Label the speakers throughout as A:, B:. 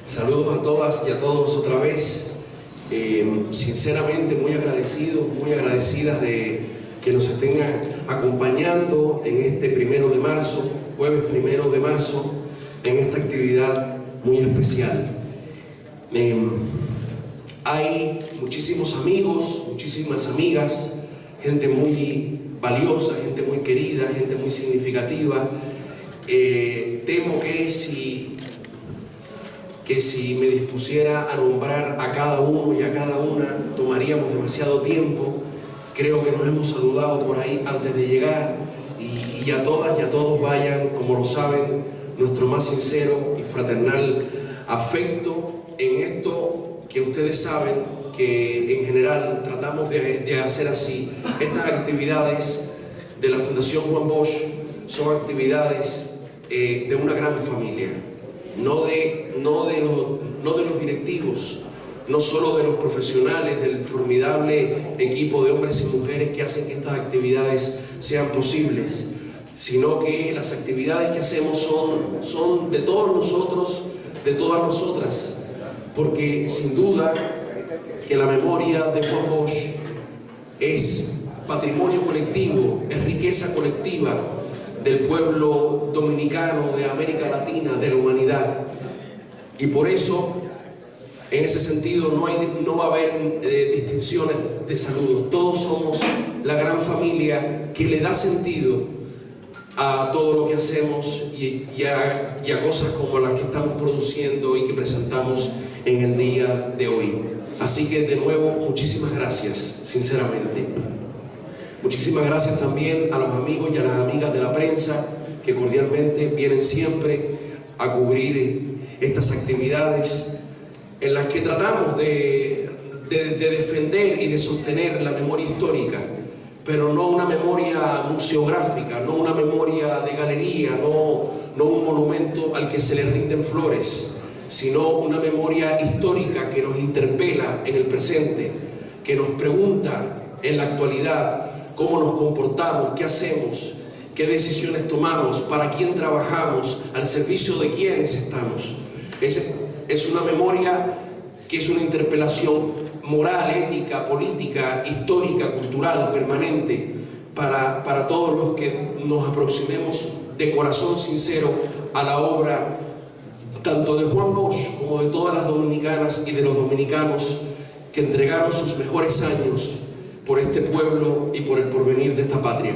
A: Saludos a todas y a todos otra vez. Sinceramente muy agradecidos, muy agradecidas de que nos estén acompañando en este 1 de marzo, jueves 1 de marzo, en esta actividad muy especial. Hay muchísimos amigos, muchísimas amigas, gente muy valiosa, gente muy querida, gente muy significativa. Temo que si me dispusiera a nombrar a cada uno y a cada una, tomaríamos demasiado tiempo. Creo que nos hemos saludado por ahí antes de llegar y a todas y a todos vayan, como lo saben, nuestro más sincero y fraternal afecto en esto que ustedes saben que en general tratamos de hacer así. Estas actividades de la Fundación Juan Bosch son actividades de una gran familia. No de los directivos, no solo de los profesionales, del formidable equipo de hombres y mujeres que hacen que estas actividades sean posibles, sino que las actividades que hacemos son de todos nosotros, de todas nosotras, porque sin duda que la memoria de Juan Bosch es patrimonio colectivo, es riqueza colectiva del pueblo dominicano, de América Latina, de la humanidad. Y por eso, en ese sentido, no va a haber distinciones de saludos. Todos somos la gran familia que le da sentido a todo lo que hacemos y a cosas como las que estamos produciendo y que presentamos en el día de hoy. Así que, de nuevo, muchísimas gracias, sinceramente. Muchísimas gracias también a los amigos y a las amigas de la prensa que cordialmente vienen siempre a cubrir estas actividades en las que tratamos de defender y de sostener la memoria histórica, pero no una memoria museográfica, no una memoria de galería, no un monumento al que se le rinden flores, sino una memoria histórica que nos interpela en el presente, que nos pregunta en la actualidad cómo nos comportamos, qué hacemos, qué decisiones tomamos, para quién trabajamos, al servicio de quiénes estamos. Es una memoria que es una interpelación moral, ética, política, histórica, cultural, permanente, para todos los que nos aproximemos de corazón sincero a la obra tanto de Juan Bosch como de todas las dominicanas y de los dominicanos que entregaron sus mejores años por este pueblo y por el porvenir de esta patria.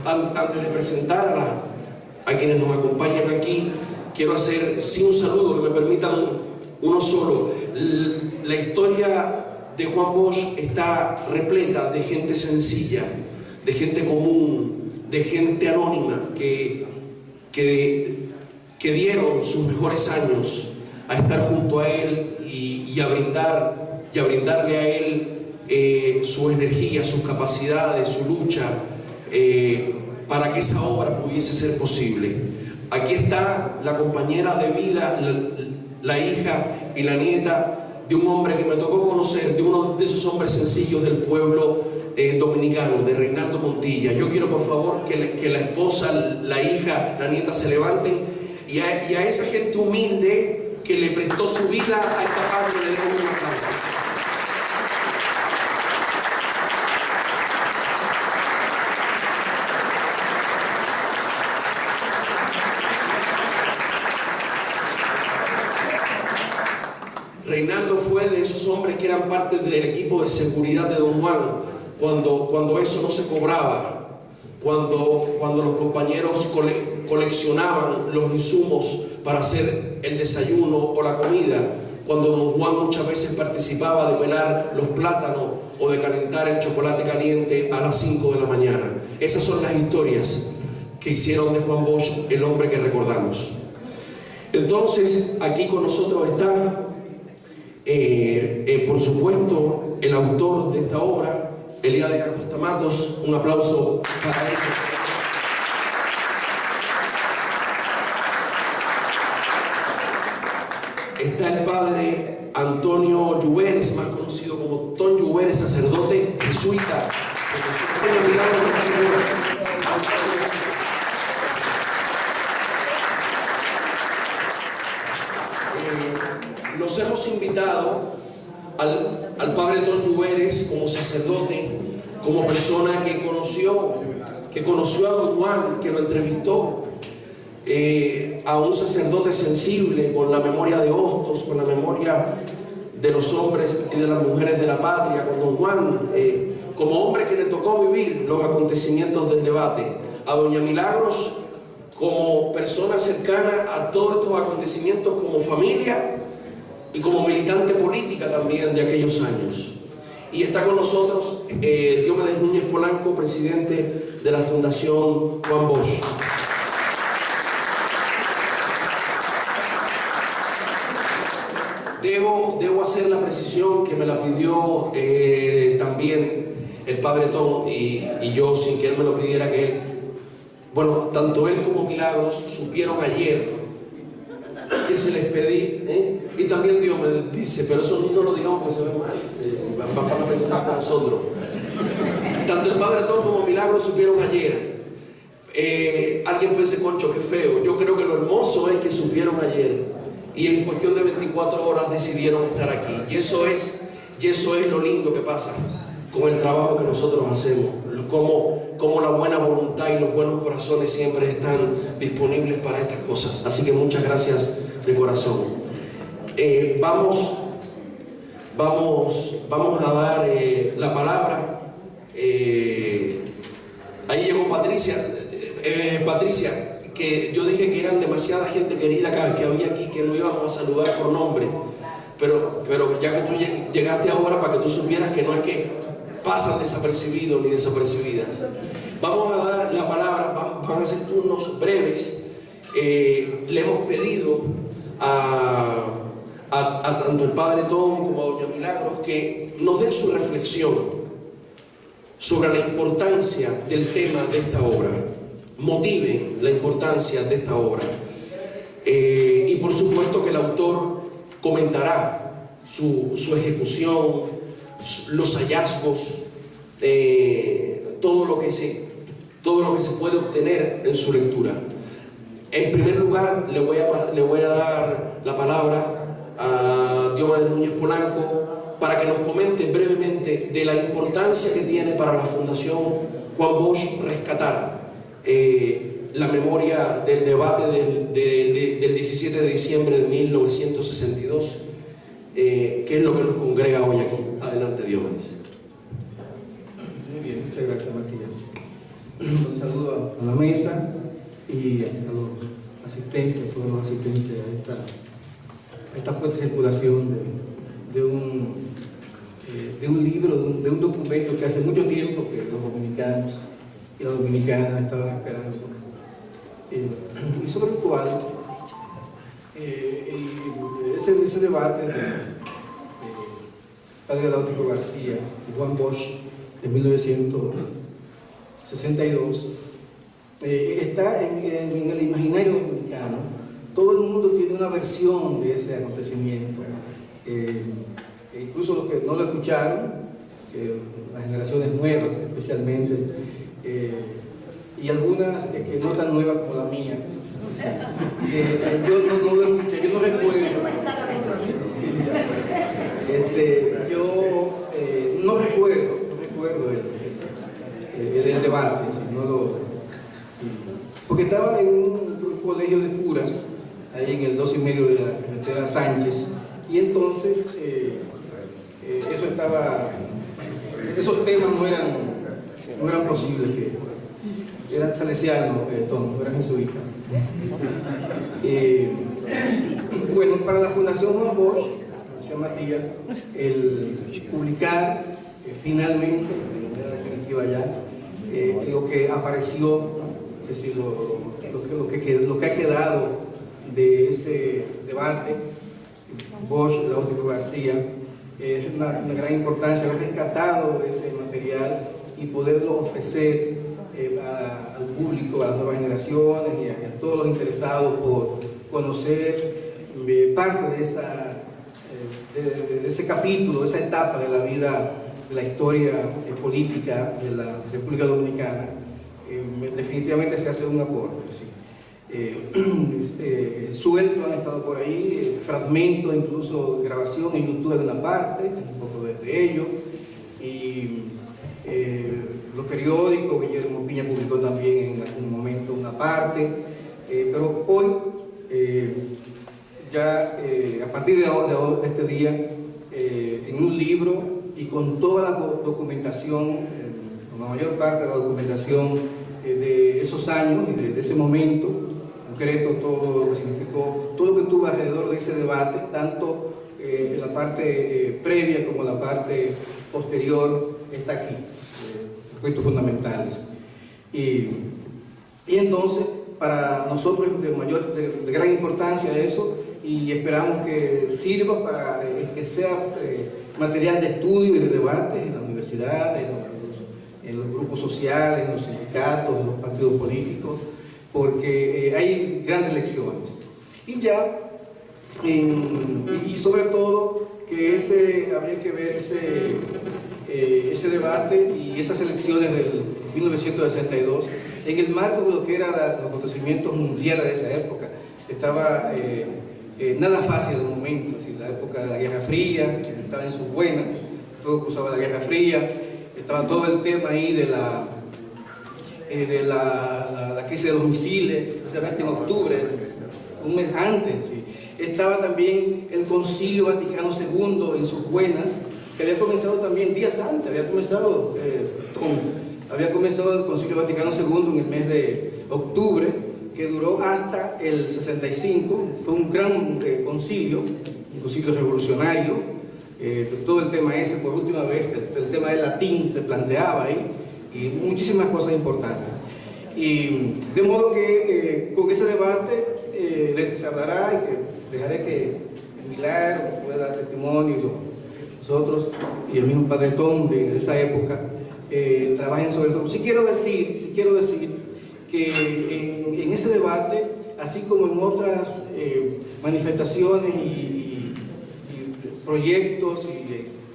A: Antes de presentar a quienes nos acompañan aquí, quiero hacer un saludo, que me permitan uno solo. La historia de Juan Bosch está repleta de gente sencilla, de gente común, de gente anónima que dieron sus mejores años a estar junto a él y a brindarle a él su energía, sus capacidades, su lucha, para que esa obra pudiese ser posible. Aquí está la compañera de vida, la hija y la nieta de un hombre que me tocó conocer, de uno de esos hombres sencillos del pueblo dominicano, de Reinaldo Montilla. Yo quiero, por favor, que la esposa, la hija, la nieta se levanten y a esa gente humilde que le prestó su vida a esta patria le demos un aplauso. Reinaldo fue de esos hombres que eran parte del equipo de seguridad de Don Juan cuando eso no se cobraba, cuando los compañeros coleccionaban los insumos para hacer el desayuno o la comida, cuando Don Juan muchas veces participaba de pelar los plátanos o de calentar el chocolate caliente a las 5 de la mañana. Esas son las historias que hicieron de Juan Bosch el hombre que recordamos. Entonces, aquí con nosotros está, por supuesto, el autor de esta obra, Eliades Acosta Matos. Un aplauso para él. Está el padre Antonio Lluveres, más conocido como Ton Lluveres, sacerdote jesuita. nos hemos invitado al padre Tom Lluveres como sacerdote, como persona que conoció a don Juan, que lo entrevistó, a un sacerdote sensible con la memoria de Hostos, con la memoria de los hombres y de las mujeres de la patria, con don Juan, como hombre que le tocó vivir los acontecimientos del debate, a doña Milagros como persona cercana a todos estos acontecimientos, como familia y como militante política también de aquellos años. Y está con nosotros Diomedes Núñez Polanco, presidente de la Fundación Juan Bosch. Debo hacer la precisión que me la pidió también el padre Tom y yo, sin que él me lo pidiera, que él, bueno, tanto él como Milagros supieron ayer que se les pedí, y también Dios me dice, pero eso no lo digamos porque se ve mal, van a pensar con nosotros. Tanto el padre Tom como Milagros supieron ayer. Alguien puede decir, concho, qué feo. Yo creo que lo hermoso es que supieron ayer y en cuestión de 24 horas decidieron estar aquí. Y eso es lo lindo que pasa con el trabajo que nosotros hacemos, como la buena voluntad y los buenos corazones siempre están disponibles para estas cosas. Así que muchas gracias de corazón. Vamos a dar la palabra. Ahí llegó Patricia. Patricia, que yo dije que eran demasiada gente querida que había aquí, que no íbamos a saludar por nombre, pero ya que tú llegaste ahora, para que tú supieras que no es que pasan desapercibidos ni desapercibidas. Vamos a dar la palabra, van a ser turnos breves. Le hemos pedido a tanto el padre Tom como a doña Milagros que nos den su reflexión sobre la importancia del tema de esta obra, motive la importancia de esta obra, y por supuesto que el autor comentará su ejecución, los hallazgos, todo lo que se puede obtener en su lectura. En primer lugar, le voy a dar la palabra a Diomedes Núñez Polanco para que nos comente brevemente de la importancia que tiene para la Fundación Juan Bosch rescatar la memoria del debate del 17 de diciembre de 1962, que es lo que nos congrega hoy aquí. Adelante, Diomedes.
B: Muy bien, muchas gracias, Matías. Un saludo a la mesa y a los asistentes, a todos los asistentes a esta puesta en circulación de un libro, de un documento que hace mucho tiempo que los dominicanos y las dominicanas estaban esperando, y sobre el cual ese debate de padre Láutico García y Juan Bosch de 1962 está en el imaginario dominicano. Todo el mundo tiene una versión de ese acontecimiento, incluso los que no lo escucharon, las generaciones nuevas especialmente, y algunas que no tan nuevas como la mía. Yo no lo escuché, yo no recuerdo. Yo no recuerdo el debate, porque estaba en un colegio de curas, ahí en el 2,5 de la carretera Sánchez, y entonces esos temas no eran posibles, que eran salesianos, no eran jesuitas. Bueno, para la Fundación Juan Bosch, decía Matías, el publicar finalmente, de manera definitiva ya, lo que apareció, es decir, lo que ha quedado de ese debate, Bosch, Láutico García, es una gran importancia haber rescatado ese material y poderlo ofrecer al público, a las nuevas generaciones y a todos los interesados por conocer parte de ese capítulo, de esa etapa de la vida, de la historia política de la República Dominicana. Definitivamente se hace un aporte. ¿Sí? sueltos han estado por ahí, fragmentos, incluso grabación en YouTube de una parte, un poco de ello, y los periódicos, Guillermo Piña publicó también en algún momento una parte, pero hoy, a partir de este día, en un libro y con toda la documentación, con la mayor parte de la documentación de esos años y de ese momento, concreto, todo lo que significó, todo lo que tuvo alrededor de ese debate, tanto en la parte previa como la parte posterior, está aquí, aspectos fundamentales. Y entonces, para nosotros es de gran importancia eso, y esperamos que sirva para que sea material de estudio y de debate en la universidad, en los grupos sociales, en los sindicatos, en los partidos políticos, porque hay grandes lecciones. Y y sobre todo, que habría que ver ese debate y esas elecciones del 1962 en el marco de lo que eran los acontecimientos mundiales de esa época. Estaba nada fácil el momento, así, la época de la Guerra Fría, que estaba en su buena, fue que usaba la Guerra Fría, estaba todo el tema ahí de la crisis de los misiles, especialmente en octubre, un mes antes. ¿Sí? Estaba también el Concilio Vaticano II en sus buenas, que había comenzado también días antes, había comenzado el Concilio Vaticano II en el mes de octubre, que duró hasta el 65, fue un gran concilio, un concilio revolucionario, todo el tema ese, por última vez, el tema del latín se planteaba ahí, y muchísimas cosas importantes. Y de modo que con ese debate se hablará, y que dejaré que Milagro pueda dar testimonio, nosotros y el mismo Padre Tom de esa época trabajen sobre todo. Sí quiero decir que en ese debate, así como en otras manifestaciones y proyectos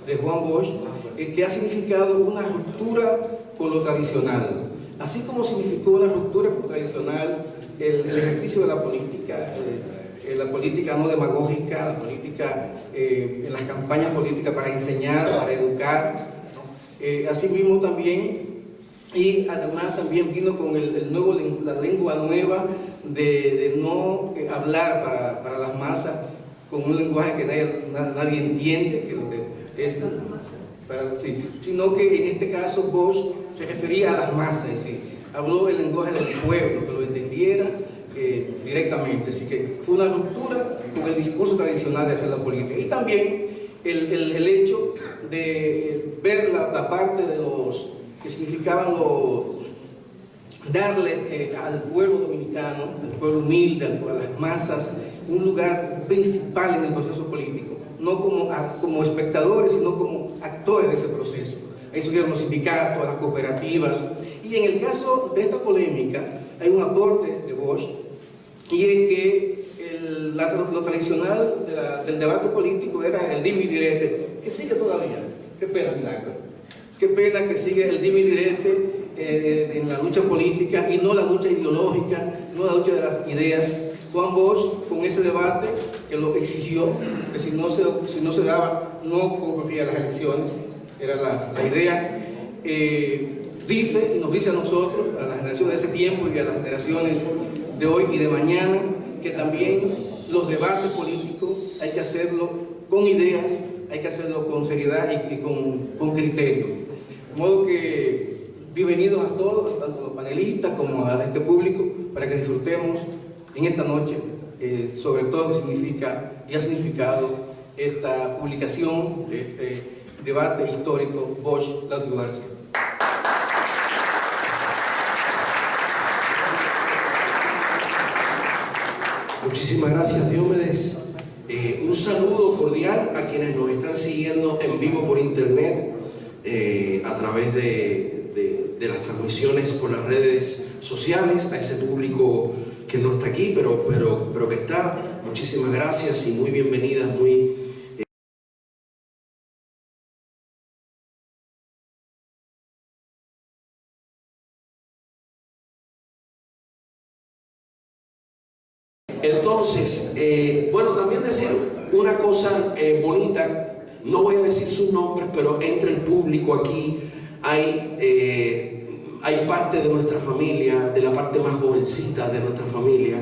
B: de Juan Bosch, que ha significado una ruptura con lo tradicional. Así como significó una ruptura con lo tradicional el ejercicio de la política no demagógica, la política en las campañas políticas para enseñar, para educar, asimismo también. Y además también vino con la lengua nueva de no hablar para las masas con un lenguaje que nadie entiende, que lo que es, sino que en este caso Bosch se refería a las masas, es decir, habló el lenguaje del pueblo, que lo entendiera directamente. Así que fue una ruptura con el discurso tradicional de hacer la política. Y también el hecho de ver la parte de los que significaban darle al pueblo dominicano, al pueblo humilde, a las masas, un lugar principal en el proceso político, no como espectadores, sino como actores de ese proceso. Ahí surgieron los sindicatos, las cooperativas, y en el caso de esta polémica hay un aporte de Bosch, y es que lo tradicional del debate político era el dime y direte, que sigue todavía. Qué pena, Milagro. Qué pena que sigue el dime y direte en la lucha política y no la lucha ideológica, no la lucha de las ideas. Juan Bosch, con ese debate que lo exigió, que si no se daba, no concurría a las elecciones, era la idea, dice y nos dice a nosotros, a las generaciones de ese tiempo y a las generaciones de hoy y de mañana, que también los debates políticos hay que hacerlo con ideas, hay que hacerlo con seriedad y con criterio. De modo que bienvenidos a todos, tanto a los panelistas como a este público, para que disfrutemos en esta noche sobre todo lo que significa y ha significado esta publicación de este debate histórico Bosch-Lauterbach García.
A: Muchísimas gracias, Diomedes. Un saludo cordial a quienes nos están siguiendo en vivo por internet, a través de las transmisiones por las redes sociales, a ese público que no está aquí, pero que está. Muchísimas gracias y muy bienvenidas, muy Entonces, bueno, también decir una cosa bonita. No voy a decir sus nombres, pero entre el público aquí hay parte de nuestra familia, de la parte más jovencita de nuestra familia,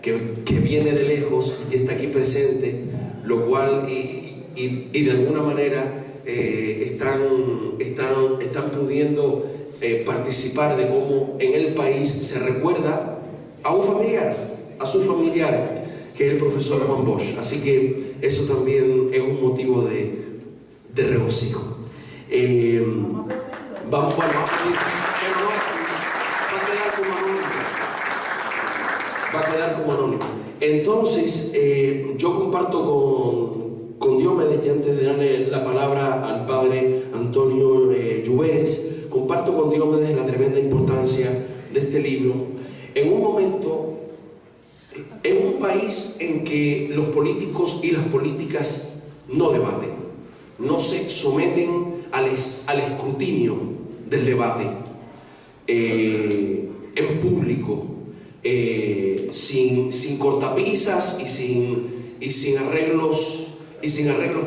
A: que viene de lejos y está aquí presente, lo cual, y de alguna manera están pudiendo participar de cómo en el país se recuerda a un familiar, a su familiar, que es el profesor Juan Bosch. Así que eso también es un motivo de regocijo. Vamos, bueno, pero no, va a quedar como anónimo. Entonces, yo comparto con Diomedes, y antes de darle la palabra al padre Antonio Lluveres, comparto con Diomedes la tremenda importancia de este libro en un momento, en un país en que los políticos y las políticas no debaten, no se someten al escrutinio del debate en público, sin cortapisas y sin arreglos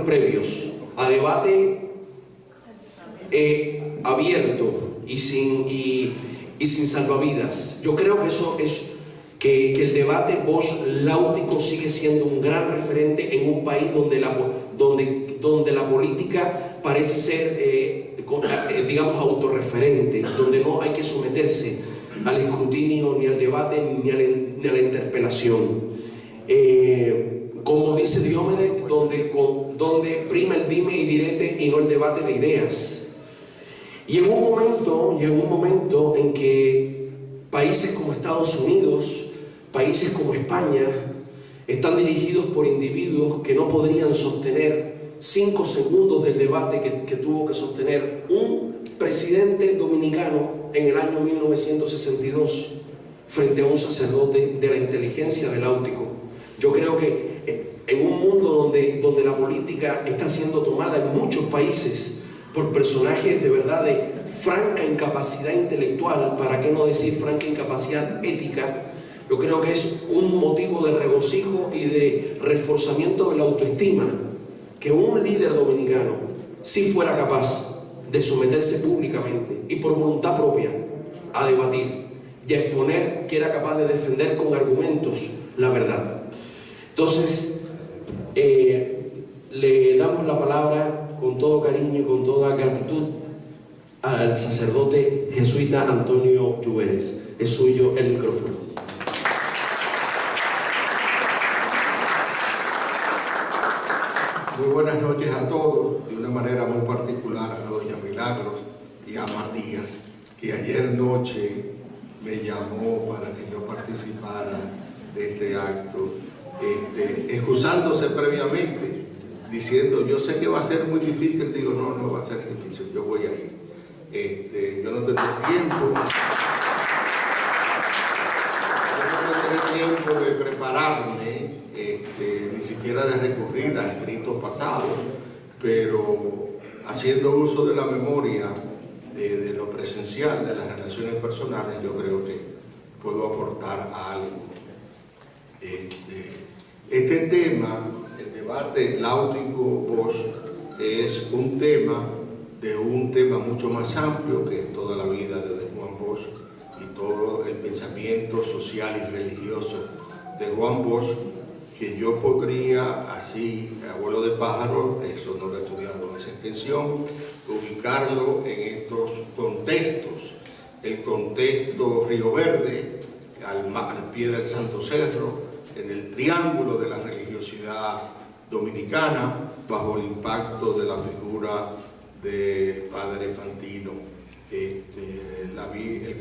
A: previos, a debate abierto y sin salvavidas. Yo creo que eso es que el debate Bosch-Láutico sigue siendo un gran referente en un país donde la política parece ser, digamos, autorreferente, donde no hay que someterse al escrutinio, ni al debate, ni a la interpelación. Como dice Diomedes, donde prima el dime y direte y no el debate de ideas. Y en un momento en que países como Estados Unidos, países como España, están dirigidos por individuos que no podrían sostener 5 segundos del debate que tuvo que sostener un presidente dominicano en el año 1962 frente a un sacerdote de la inteligencia del Láutico. Yo creo que en un mundo donde la política está siendo tomada en muchos países por personajes de verdad de franca incapacidad intelectual, para qué no decir franca incapacidad ética, yo creo que es un motivo de regocijo y de reforzamiento de la autoestima que un líder dominicano, si fuera capaz de someterse públicamente y por voluntad propia a debatir y a exponer, que era capaz de defender con argumentos la verdad. Entonces, le damos la palabra con todo cariño y con toda gratitud al sacerdote jesuita Antonio Lluveres. Es suyo el micrófono.
C: Muy buenas noches a todos, de una manera muy particular a doña Milagros y a Matías, que ayer noche me llamó para que yo participara de este acto, excusándose previamente, diciendo, yo sé que va a ser muy difícil. Digo, no va a ser difícil, yo voy a ir. Yo no tendré tiempo de prepararme, ni siquiera de recurrir a escritos pasados, pero haciendo uso de la memoria, de lo presencial, de las relaciones personales, yo creo que puedo aportar algo. Este tema, el debate Láutico-Bosch, es un tema mucho más amplio que toda la vida de Juan Bosch y todo el pensamiento social y religioso de Juan Bosch, que yo podría, así, abuelo de pájaro, eso no lo he estudiado en esa extensión, ubicarlo en estos contextos. El contexto Río Verde, al pie del Santo Cerro, en el triángulo de la religiosidad dominicana, bajo el impacto de la figura del padre Fantino. El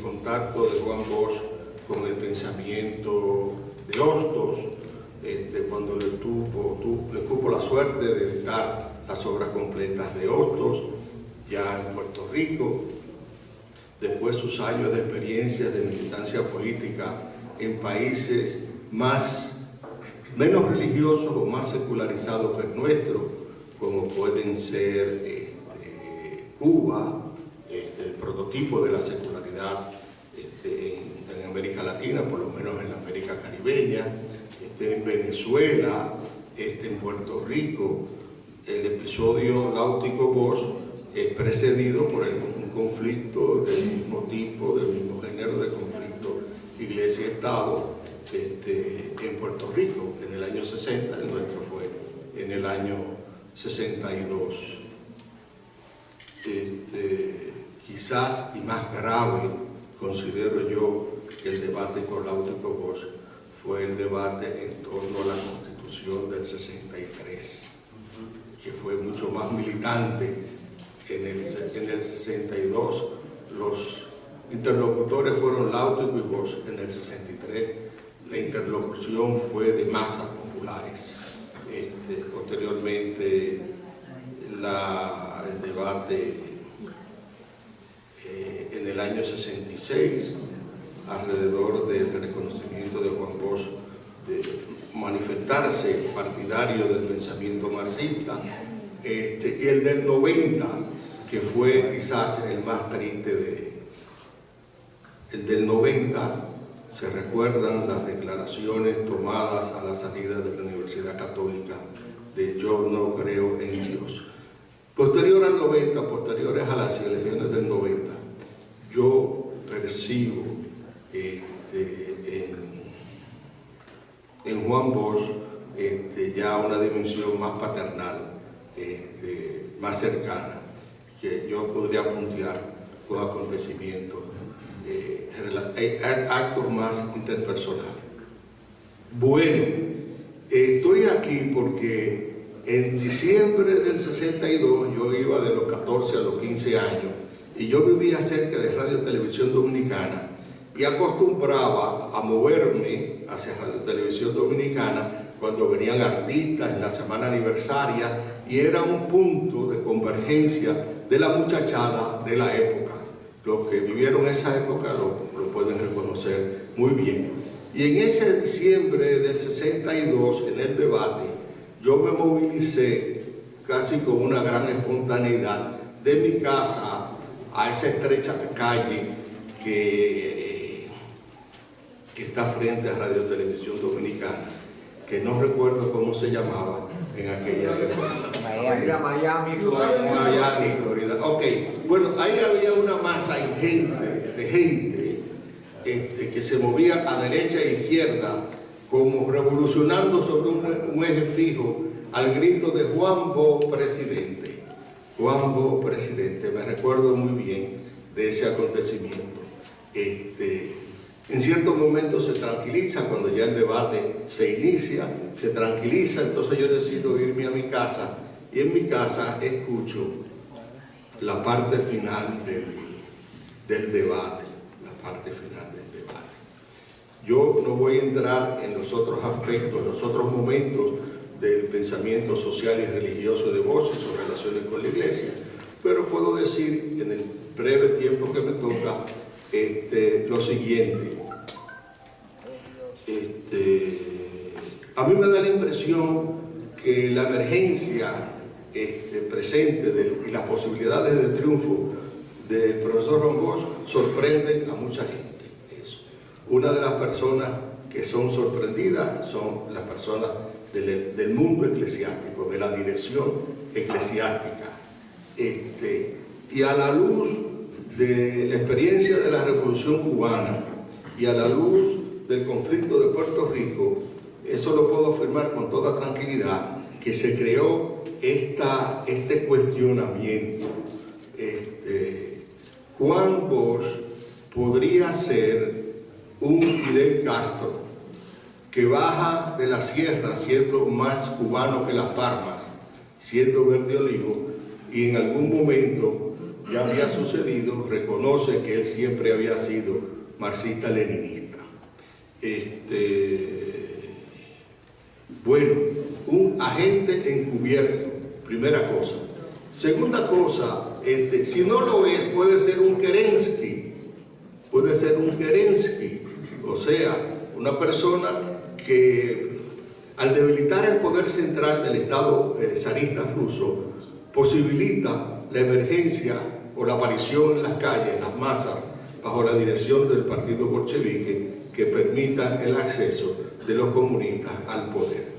C: contacto de Juan Bosch con el pensamiento de Hostos, cuando le tuvo la suerte de editar las obras completas de Hostos, ya en Puerto Rico, después sus años de experiencia de militancia política en países menos religiosos o más secularizados que el nuestro, como pueden ser Cuba, el prototipo de la secularidad en América Latina, por lo menos en la América caribeña, en Venezuela, en Puerto Rico, el episodio Náutico-Bosch es precedido por un conflicto del mismo tipo, del mismo género de conflicto Iglesia-Estado en Puerto Rico en el año 60, el nuestro fue en el año 62. Quizás y más grave, considero yo, que el debate con Náutico-Bosch fue el debate en torno a la Constitución del 63, que fue mucho más militante. En el 62 los interlocutores fueron Náutico y Bosch. En el 63 la interlocución fue de masas populares. Posteriormente el debate en el año 66 alrededor del reconocimiento de Juan Bosch de manifestarse partidario del pensamiento marxista, y el del 90, que fue quizás el más triste el del 90, se recuerdan las declaraciones tomadas a la salida de la Universidad Católica de "Yo no creo en Dios". Posterior al 90, posteriores a las elecciones del 90, yo percibo en Juan Bosch ya una dimensión más paternal, más cercana, que yo podría puntear con acontecimientos, actos más interpersonales. Bueno, estoy aquí porque en diciembre del 62 yo iba de los 14 a los 15 años y yo vivía cerca de Radio Televisión Dominicana y acostumbraba a moverme hacia Radio Televisión Dominicana cuando venían artistas en la semana aniversaria, y era un punto de convergencia de la muchachada de la época. Los que vivieron esa época lo pueden reconocer muy bien. Y en ese diciembre del 62, en el debate, yo me movilicé casi con una gran espontaneidad de mi casa a esa estrecha calle que está frente a Radio Televisión Dominicana, que no recuerdo cómo se llamaba en aquella época.
D: Miami, Florida.
C: Miami, Florida. Ok, bueno, ahí había una masa ingente de gente que se movía a derecha e izquierda, como revolucionando sobre un eje fijo al grito de "Juan Bosch presidente". Juan Bosch presidente, me recuerdo muy bien de ese acontecimiento. En ciertos momentos se tranquiliza, cuando ya el debate se inicia, se tranquiliza, entonces yo decido irme a mi casa, y en mi casa escucho la parte final del debate, la parte final del debate. Yo no voy a entrar en los otros aspectos, los otros momentos del pensamiento social y religioso de Bosch y sus relaciones con la Iglesia, pero puedo decir en el breve tiempo que me toca lo siguiente. A mí me da la impresión que la emergencia presente y las posibilidades de triunfo del profesor Juan Bosch sorprenden a mucha gente. Una de las personas que son sorprendidas son las personas del mundo eclesiástico, de la dirección eclesiástica. Y a la luz de la experiencia de la Revolución Cubana y a la luz del conflicto de Puerto Rico, eso lo puedo afirmar con toda tranquilidad, que se creó este cuestionamiento. Juan Bosch podría ser un Fidel Castro que baja de la sierra siendo más cubano que Las Palmas, siendo verde olivo, y en algún momento ya había sucedido, reconoce que él siempre había sido marxista-leninista. Bueno, un agente encubierto, primera cosa. Segunda cosa, si no lo es, puede ser un Kerensky, o sea, una persona que al debilitar el poder central del Estado zarista ruso, posibilita la emergencia o la aparición en las calles, en las masas, bajo la dirección del partido bolchevique, que permita el acceso de los comunistas al poder.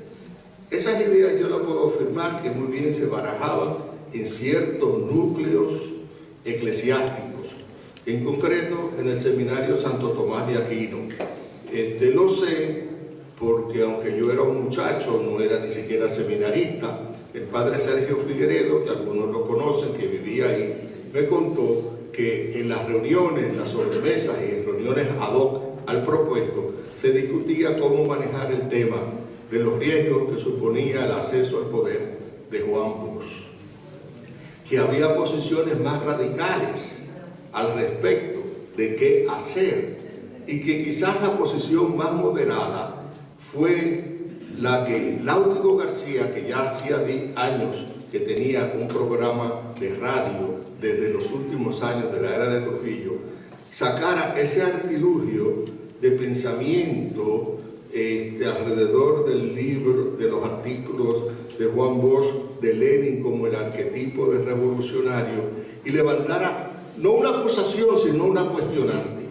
C: Esas ideas yo lo puedo afirmar que muy bien se barajaban en ciertos núcleos eclesiásticos, en concreto en el seminario Santo Tomás de Aquino. Lo sé porque aunque yo era un muchacho, no era ni siquiera seminarista, el padre Sergio Figueredo, que algunos lo conocen, que vivía ahí, me contó que en las reuniones, las sobremesas y en reuniones ad hoc al propuesto, se discutía cómo manejar el tema de los riesgos que suponía el acceso al poder de Juan Bosch, que había posiciones más radicales al respecto de qué hacer, y que quizás la posición más moderada fue la que Láutigo García, que ya hacía 10 años que tenía un programa de radio desde los últimos años de la era de Trujillo, sacara ese artilugio de pensamiento alrededor del libro, de los artículos de Juan Bosch, de Lenin como el arquetipo de revolucionario, y levantara no una acusación, sino una cuestionante.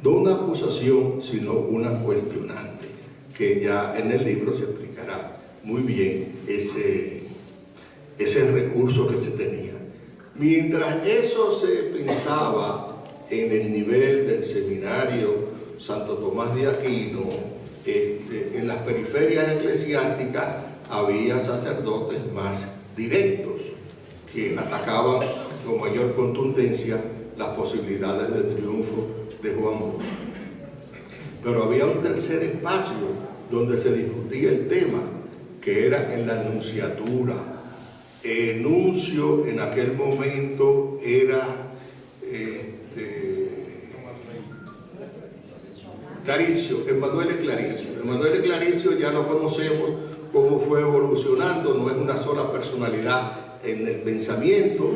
C: No una acusación, sino una cuestionante, que ya en el libro se explicará muy bien ese recurso que se tenía. Mientras eso se pensaba en el nivel del seminario Santo Tomás de Aquino, en las periferias eclesiásticas había sacerdotes más directos que atacaban con mayor contundencia las posibilidades de triunfo de Juan Bosch. Pero había un tercer espacio donde se discutía el tema, que era en la nunciatura. El nuncio en aquel momento era Claricio, Emanuele Claricio. Emanuele Claricio ya lo conocemos cómo fue evolucionando, no es una sola personalidad en el pensamiento,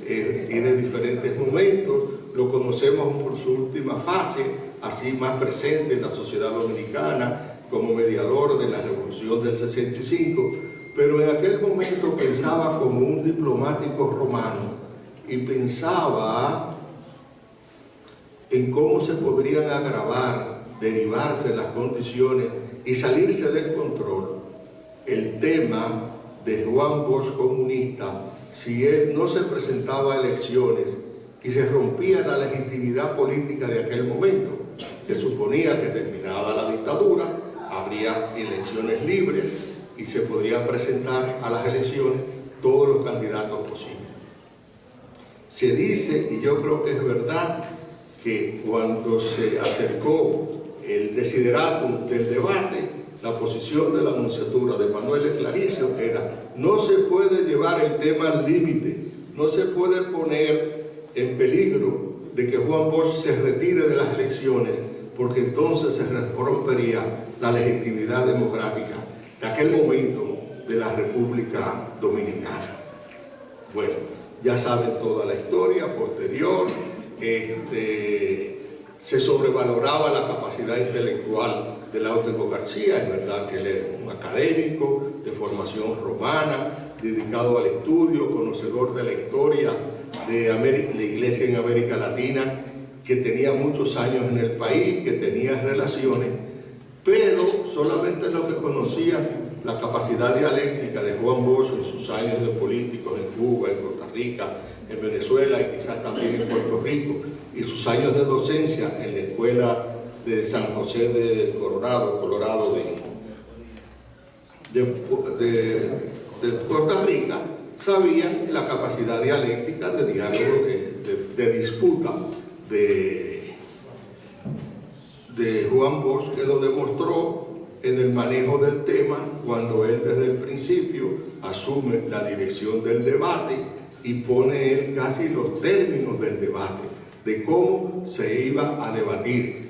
C: tiene diferentes momentos, lo conocemos por su última fase, así más presente en la sociedad dominicana, como mediador de la Revolución del 65, pero en aquel momento pensaba como un diplomático romano y pensaba en cómo se podrían agravar, derivarse las condiciones y salirse del control el tema de Juan Bosch comunista si él no se presentaba a elecciones y se rompía la legitimidad política de aquel momento, que suponía que terminada la dictadura habría elecciones libres y se podrían presentar a las elecciones todos los candidatos posibles. Se dice, y yo creo que es verdad, que cuando se acercó el desideratum del debate, la posición de la nunciatura de Emanuele Claricio era: no se puede llevar el tema al límite, no se puede poner en peligro de que Juan Bosch se retire de las elecciones, porque entonces se rompería la legitimidad democrática de aquel momento de la República Dominicana. Bueno, ya saben toda la historia posterior. Se sobrevaloraba la capacidad intelectual de Láutigo García. Es verdad que él era un académico de formación romana, dedicado al estudio, conocedor de la historia de la Iglesia en América Latina, que tenía muchos años en el país, que tenía relaciones, pero solamente los que conocían la capacidad dialéctica de Juan Bosch en sus años de político en Cuba, en Costa Rica, en Venezuela y quizás también en Puerto Rico, y sus años de docencia en la escuela de San José de Colorado de Costa Rica, sabían la capacidad dialéctica de diálogo, de disputa de Juan Bosch, que lo demostró en el manejo del tema cuando él desde el principio asume la dirección del debate y pone él casi los términos del debate, de cómo se iba a debatir,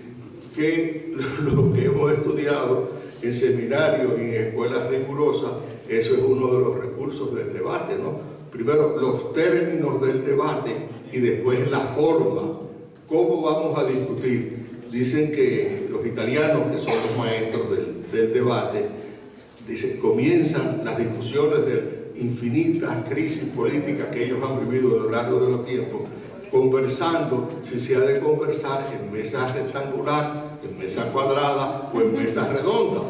C: que lo que hemos estudiado en seminarios y en escuelas rigurosas, eso es uno de los recursos del debate, ¿no? Primero los términos del debate y después la forma, cómo vamos a discutir. Dicen que los italianos, que son los maestros del debate, dicen, comienzan las discusiones de infinitas crisis políticas que ellos han vivido a lo largo de los tiempos con conversando si se ha de conversar en mesa rectangular, en mesa cuadrada o en mesa redonda.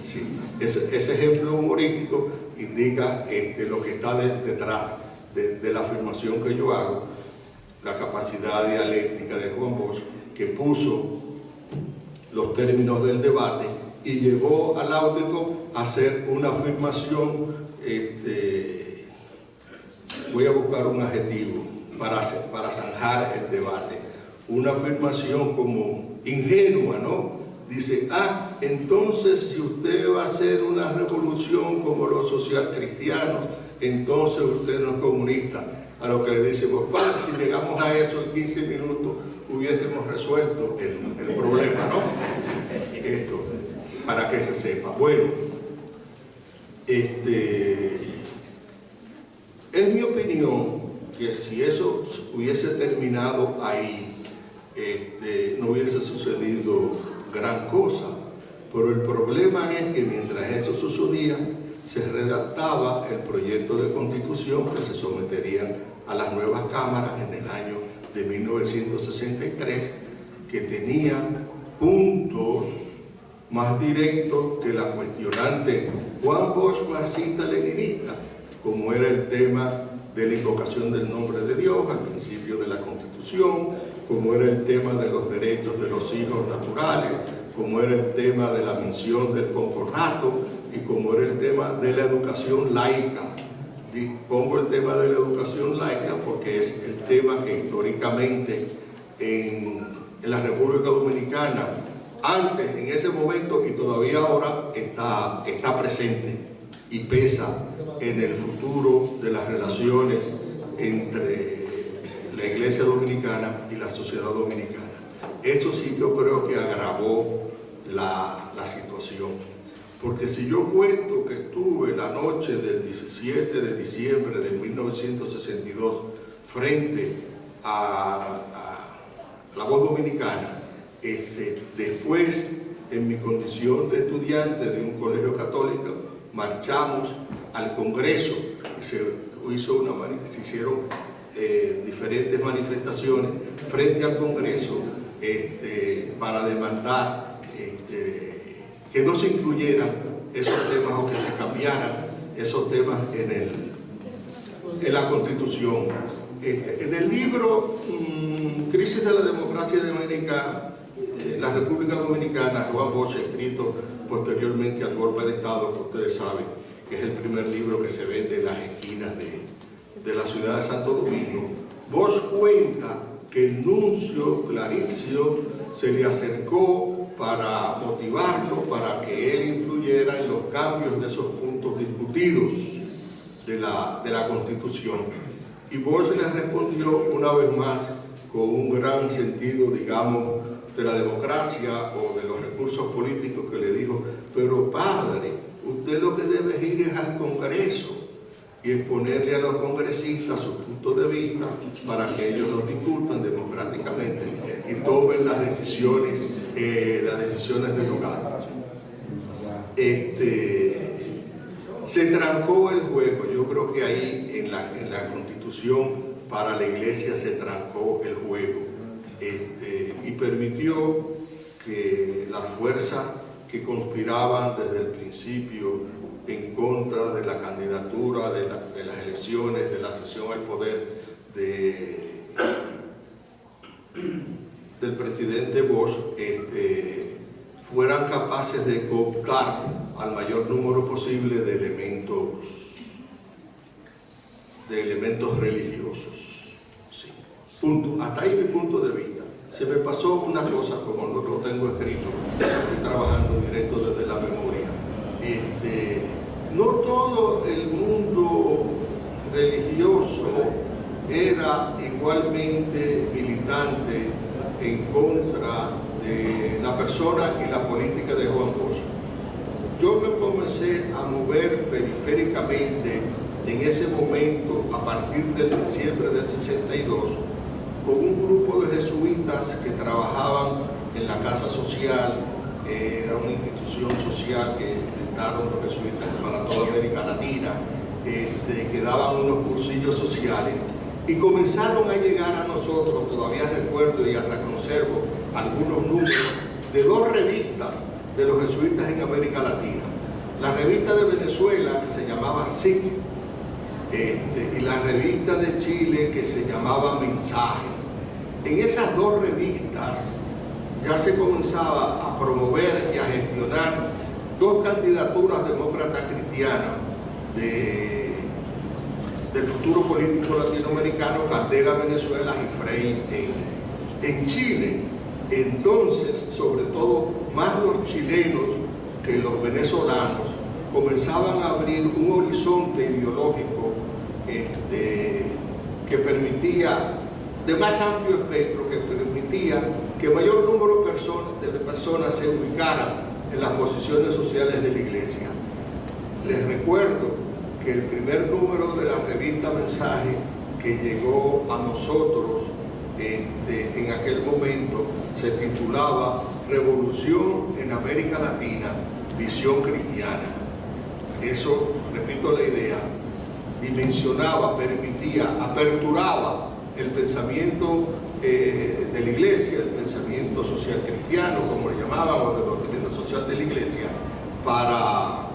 C: Sí, ese ejemplo humorístico indica lo que está detrás de la afirmación que yo hago, la capacidad dialéctica de Juan Bosch, que puso los términos del debate y llevó al Láutico a hacer una afirmación, voy a buscar un adjetivo para zanjar el debate, una afirmación como ingenua, ¿no? Dice, entonces si usted va a hacer una revolución como los socialcristianos, entonces usted no es comunista. A lo que le decimos, padre, si llegamos a eso en 15 minutos, hubiésemos resuelto el problema, ¿no? Sí, esto, para que se sepa. Bueno, es mi opinión que si eso hubiese terminado ahí, no hubiese sucedido gran cosa, pero el problema es que mientras eso sucedía, se redactaba el proyecto de constitución que se sometería a las nuevas cámaras en el año de 1963, que tenía puntos más directos que la cuestionante Juan Bosch marxista-leninista, como era el tema de la invocación del nombre de Dios al principio de la Constitución, como era el tema de los derechos de los hijos naturales, como era el tema de la mención del concordato y como era el tema de la educación laica. Y pongo el tema de la educación laica porque es el tema que históricamente en la República Dominicana, antes, en ese momento y todavía ahora, está presente y pesa en el futuro de las relaciones entre la Iglesia Dominicana y la sociedad dominicana. Eso sí yo creo que agravó la situación, porque si yo cuento que estuve la noche del 17 de diciembre de 1962 frente a la Voz Dominicana, después en mi condición de estudiante de un colegio católico, marchamos al Congreso y se hicieron diferentes manifestaciones frente al Congreso para demandar que no se incluyeran esos temas o que se cambiaran esos temas en la Constitución. En el libro Crisis de la Democracia de América, la República Dominicana, Juan Bosch, escrito posteriormente al golpe de Estado, que ustedes saben, que es el primer libro que se vende en las esquinas de la ciudad de Santo Domingo, Bosch cuenta que el nuncio Claricio se le acercó para motivarlo, para que él influyera en los cambios de esos puntos discutidos de la Constitución. Y Bosch le respondió una vez más con un gran sentido, digamos, de la democracia o de los recursos políticos, que le dijo, pero padre, usted lo que debe ir es al Congreso y exponerle a los congresistas sus puntos de vista para que ellos los discutan democráticamente y tomen las decisiones del lugar. Se trancó el juego. Yo creo que ahí en la Constitución para la Iglesia se trancó el juego y permitió que las fuerzas que conspiraban desde el principio en contra de la candidatura, de las elecciones, de la accesión al poder del presidente Bosch, fueran capaces de cooptar al mayor número posible de elementos religiosos. Sí. Punto. Hasta ahí mi punto de vista. Se me pasó una cosa, como no lo tengo escrito, estoy trabajando directo desde la memoria. No todo el mundo religioso era igualmente militante en contra de la persona y la política de Juan Bosch. Yo me comencé a mover periféricamente en ese momento, a partir del diciembre del 62, con un grupo de jesuitas que trabajaban en la Casa Social. Era una institución social que inventaron los jesuitas para toda América Latina, que daban unos cursillos sociales, Y comenzaron a llegar a nosotros, todavía recuerdo y hasta conservo algunos números, de 2 revistas de los jesuitas en América Latina. La revista de Venezuela, que se llamaba SIC, y la revista de Chile, que se llamaba Mensaje. En esas 2 revistas ya se comenzaba a promover y a gestionar 2 candidaturas demócratas cristianas del futuro político latinoamericano, Caldera Venezuela y Frei en Chile. Entonces, sobre todo, más los chilenos que los venezolanos comenzaban a abrir un horizonte ideológico que permitía, de más amplio espectro, que permitía que mayor número de personas se ubicaran en las posiciones sociales de la Iglesia. Les recuerdo que el primer número de la revista Mensaje que llegó a nosotros en aquel momento se titulaba Revolución en América Latina, Visión Cristiana. Eso, repito la idea, dimensionaba, permitía, aperturaba el pensamiento de la Iglesia, el pensamiento social cristiano, como le llamaban, o de doctrina social de la Iglesia, para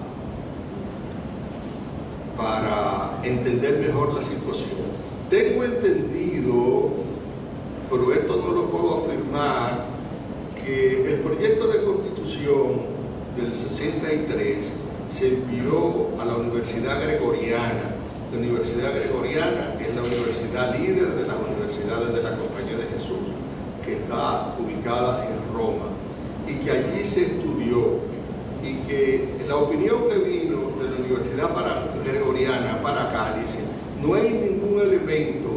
C: entender mejor la situación. Tengo entendido, pero esto no lo puedo afirmar, que el proyecto de Constitución del 63 se envió a la Universidad Gregoriana. La Universidad Gregoriana es la universidad líder de las universidades de la Compañía de Jesús, que está ubicada en Roma, y que allí se estudió, y que la opinión que vino de la Universidad Gregoriana para acá dice: no hay ningún elemento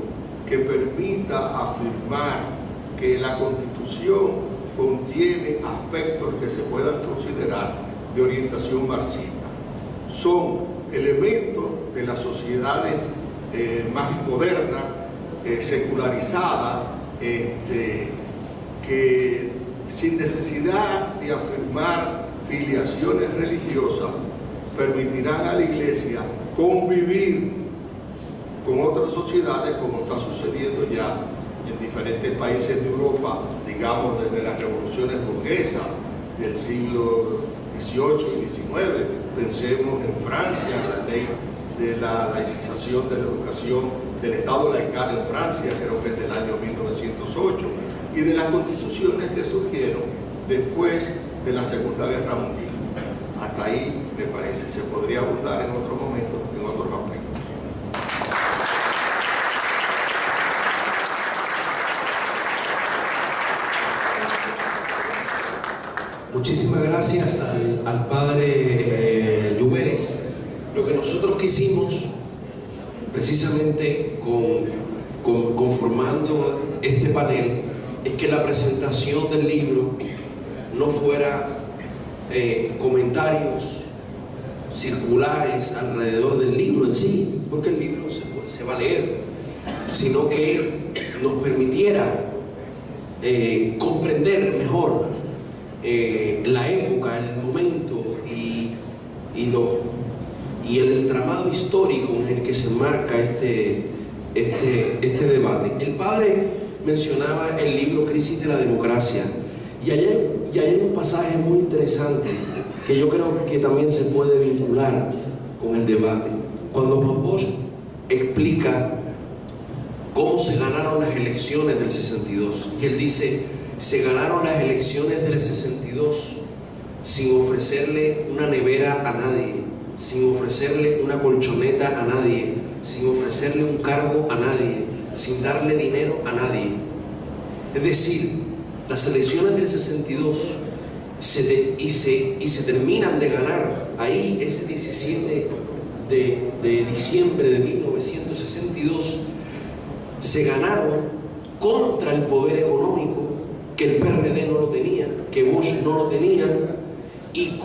C: que permita afirmar que la Constitución contiene aspectos que se puedan considerar de orientación marxista. Son elementos de las sociedades más modernas, secularizadas, que sin necesidad de afirmar filiaciones religiosas permitirán a la Iglesia convivir con otras sociedades, como está sucediendo ya en diferentes países de Europa, digamos desde las revoluciones burguesas del siglo XVIII y XIX. Pensemos en Francia, la ley de la laicización de la educación, del Estado laical en Francia, creo que es del año 1908, y de las constituciones que surgieron después de la Segunda Guerra Mundial. Hasta ahí, me parece, se podría abundar en otro momento, en otros aspectos.
A: Muchísimas gracias al padre Lluveres. Lo que nosotros quisimos, precisamente conformando este panel, es que la presentación del libro no fuera comentarios circulares alrededor del libro en sí, porque el libro se va a leer, sino que nos permitiera comprender mejor la época, el momento y el entramado histórico en el que se enmarca este debate. El padre mencionaba el libro Crisis de la Democracia, y hay un pasaje muy interesante que yo creo que también se puede vincular con el debate. Cuando Juan Bosch explica cómo se ganaron las elecciones del 62, y él dice: se ganaron las elecciones del 62 sin ofrecerle una nevera a nadie, sin ofrecerle una colchoneta a nadie, sin ofrecerle un cargo a nadie, sin darle dinero a nadie. Es decir, las elecciones del 62 se terminan de ganar ahí, ese 17 de diciembre de 1962, se ganaron contra el poder económico, que el PRD no lo tenía, que Bosch no lo tenía, y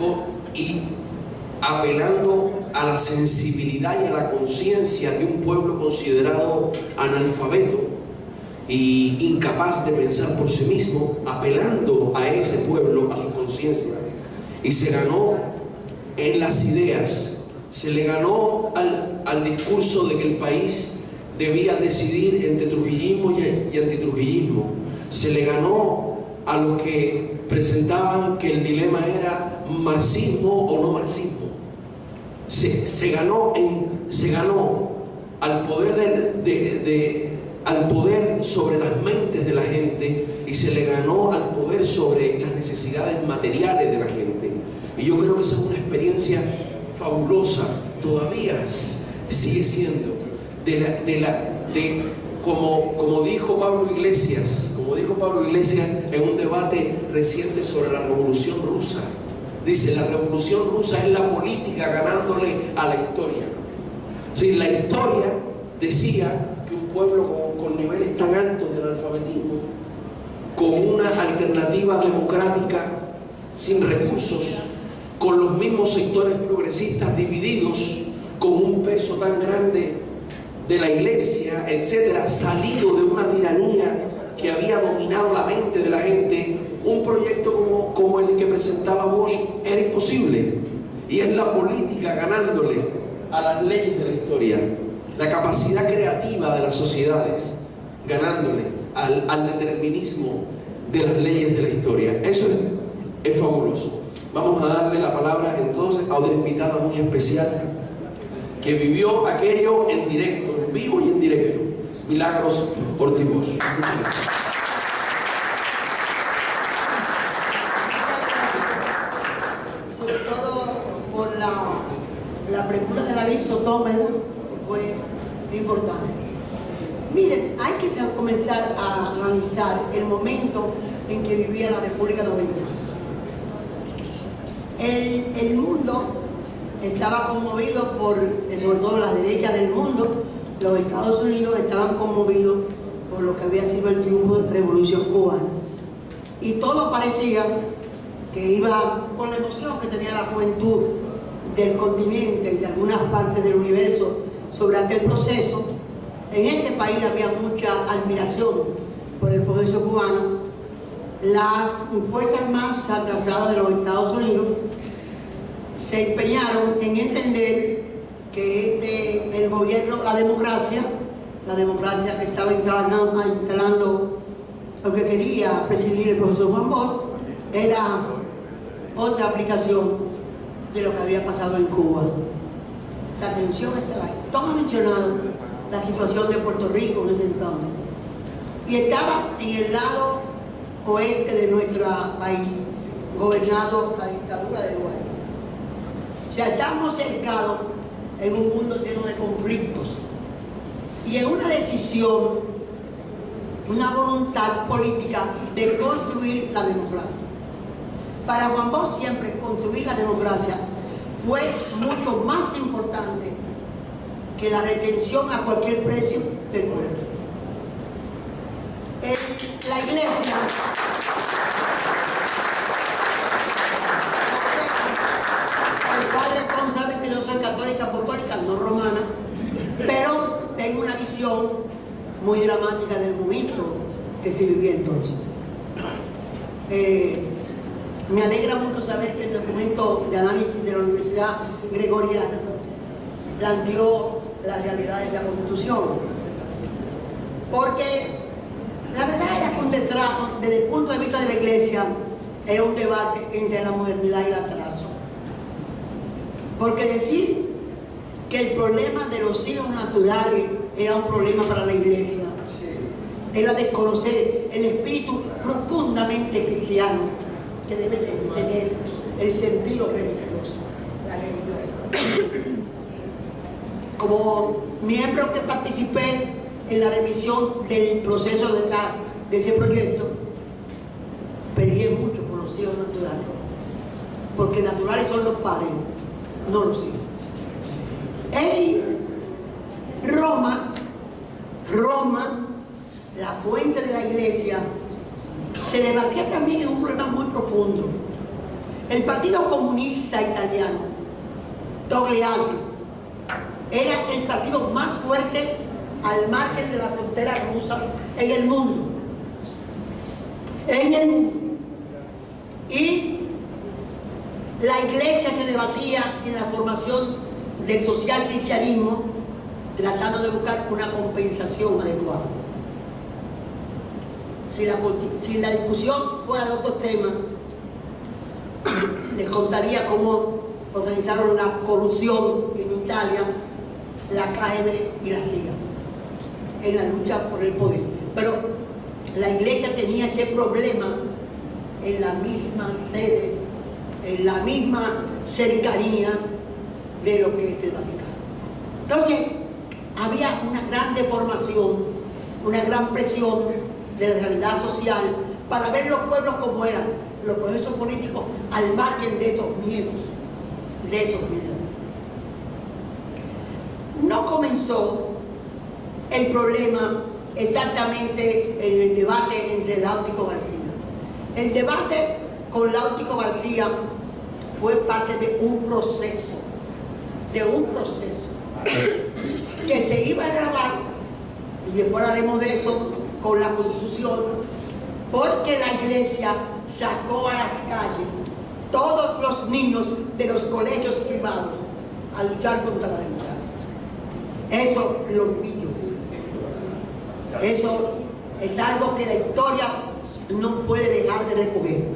A: apelando a la sensibilidad y a la conciencia de un pueblo considerado analfabeto y incapaz de pensar por sí mismo, apelando a ese pueblo, a su conciencia. Y se ganó en las ideas, se le ganó al discurso de que el país debían decidir entre trujillismo y antitrujillismo. Se le ganó a los que presentaban que el dilema era marxismo o no marxismo. Se ganó al poder al poder sobre las mentes de la gente, y se le ganó al poder sobre las necesidades materiales de la gente. Y yo creo que esa es una experiencia fabulosa, todavía sigue siendo, como dijo Pablo Iglesias en un debate reciente sobre la Revolución Rusa. Dice: la Revolución Rusa es la política ganándole a la historia. Sí, la historia decía que un pueblo con niveles tan altos del alfabetismo, con una alternativa democrática sin recursos, con los mismos sectores progresistas divididos, con un peso tan grande de la iglesia, etcétera, salido de una tiranía que había dominado la mente de la gente, un proyecto como el que presentaba Bosch era imposible. Y es la política ganándole a las leyes de la historia, la capacidad creativa de las sociedades ganándole al determinismo de las leyes de la historia. Eso es fabuloso. Vamos a darle la palabra entonces a otra invitada muy especial que vivió aquello en directo, en vivo y en directo. Milagros Ortiz Bosch.
E: Sobre todo por la pregunta de David Sotómeda, que fue importante. Miren, hay que comenzar a analizar el momento en que vivía la República Dominicana. El mundo estaba conmovido sobre todo la derecha del mundo. Los Estados Unidos estaban conmovidos por lo que había sido el triunfo de la Revolución Cubana. Y todo parecía que iba con la emoción que tenía la juventud del continente y de algunas partes del universo sobre aquel proceso. En este país había mucha admiración por el proceso cubano. Las fuerzas más atrasadas de los Estados Unidos se empeñaron en entender que el gobierno, la democracia que estaba instalando lo que quería presidir el profesor Juan Bosch, era otra aplicación de lo que había pasado en Cuba. Esa tensión estaba ahí. Todos han mencionado la situación de Puerto Rico en ese entonces. Y estaba en el lado oeste de nuestro país, gobernado la dictadura de Guaidó. O sea, estamos cercados en un mundo lleno de conflictos. Y en una decisión, una voluntad política de construir la democracia. Para Juan Bosch siempre construir la democracia fue mucho más importante que la retención a cualquier precio del pueblo. La iglesia, el padre Tom sabe que yo soy católica apostólica, no romana, pero tengo una visión muy dramática del momento que se vivía entonces. Me alegra mucho saber que el documento de análisis de la Universidad Gregoriana planteó las realidades de la Constitución, porque la verdad era que desde el punto de vista de la Iglesia era un debate entre la modernidad y el atraso, porque decir que el problema de los hijos naturales era un problema para la Iglesia era desconocer el espíritu profundamente cristiano que debe tener el sentido religioso, la religión. Como miembro que participé en la revisión del proceso de ese proyecto, peleé mucho por los hijos naturales, porque naturales son los padres, no los hijos. En Roma, la fuente de la Iglesia, se debatía también en un problema muy profundo. El Partido Comunista Italiano, Togliatti, era el partido más fuerte al margen de las fronteras rusas en el mundo. Y la Iglesia se debatía en la formación del social cristianismo, tratando de buscar una compensación adecuada. Si la discusión fuera de otro tema, les contaría cómo organizaron la corrupción en Italia, la KGB y la CIA, en la lucha por el poder. Pero la Iglesia tenía ese problema en la misma sede, en la misma cercanía de lo que es el Vaticano. Entonces, había una gran deformación, una gran presión de la realidad social para ver los pueblos como eran, los procesos políticos al margen de esos miedos, No comenzó el problema exactamente en el debate entre Láutico García. El debate con Láutico García fue parte de un proceso que se iba a grabar, y después hablaremos de eso, con la Constitución, porque la Iglesia sacó a las calles todos los niños de los colegios privados a luchar contra la democracia. Eso lo viví yo. Eso es algo que la historia no puede dejar de recoger.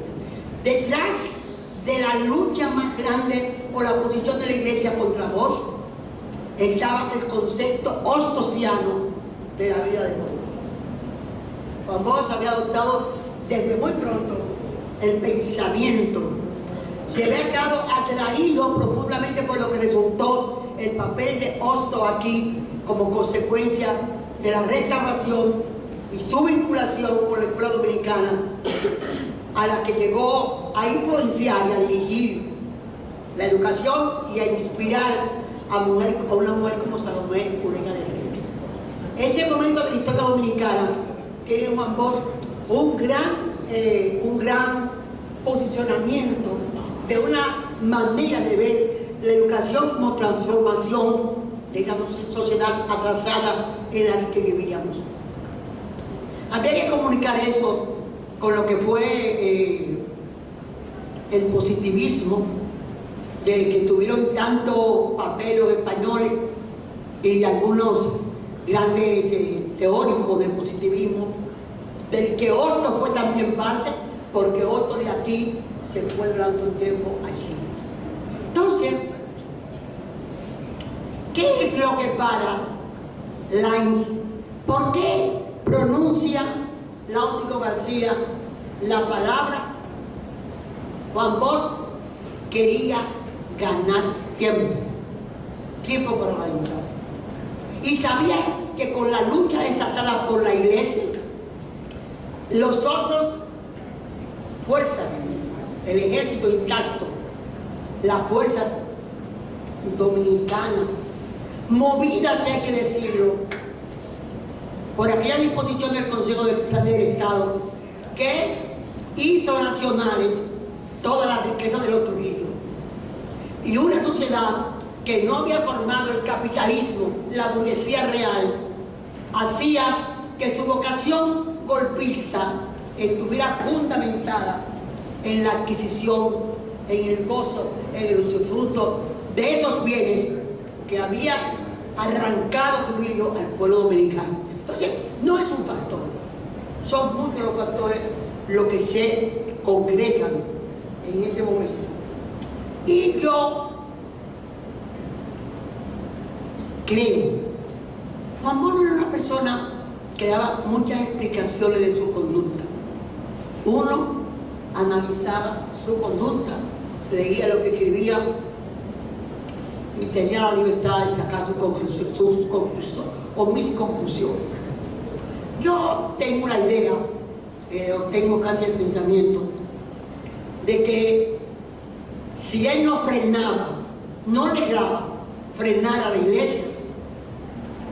E: Detrás de la lucha más grande o la oposición de la Iglesia contra Bosch estaba el concepto ostosiano de la vida de Bosch. Juan Bosch había adoptado desde muy pronto el pensamiento, se había quedado atraído profundamente por lo que resultó el papel de Hosto aquí como consecuencia de la restauración y su vinculación con la escuela dominicana, a la que llegó a influenciar y a dirigir la educación y a inspirar a una mujer como Salomé Ureña de Reyes. Ese momento de la historia dominicana tiene Juan Bosch un gran posicionamiento de una manera de ver la educación como transformación de esa sociedad atrasada en la que vivíamos. Había que comunicar eso con lo que fue el positivismo, del que tuvieron tanto papel los españoles y algunos grandes teóricos del positivismo, del que Otto fue también parte, porque Otto de aquí se fue durante un tiempo allí. Entonces, ¿qué es lo que ¿por qué pronuncia Láutico García la palabra? Juan Bosch quería ganar tiempo para la democracia. Y sabía que con la lucha desatada por la Iglesia, los otros fuerzas, el ejército intacto, las fuerzas dominicanas, movidas, hay que decirlo, por aquella disposición del Consejo del Estado, que hizo nacionales toda la riqueza de los Trujillo. Y una sociedad que no había formado el capitalismo, la burguesía real, hacía que su vocación golpista estuviera fundamentada en la adquisición, en el gozo, en el usufructo de esos bienes que había arrancado Trujillo al pueblo dominicano. Entonces, no es un factor, son muchos los factores los que se congregan en ese momento. Y yo creo, Juan Bosch era una persona que daba muchas explicaciones de su conducta. Uno analizaba su conducta, leía lo que escribía y tenía la libertad de sacar sus conclusiones o mis conclusiones. Yo tengo una idea, tengo casi el pensamiento, de que si él no frenaba, no lograba frenar a la Iglesia,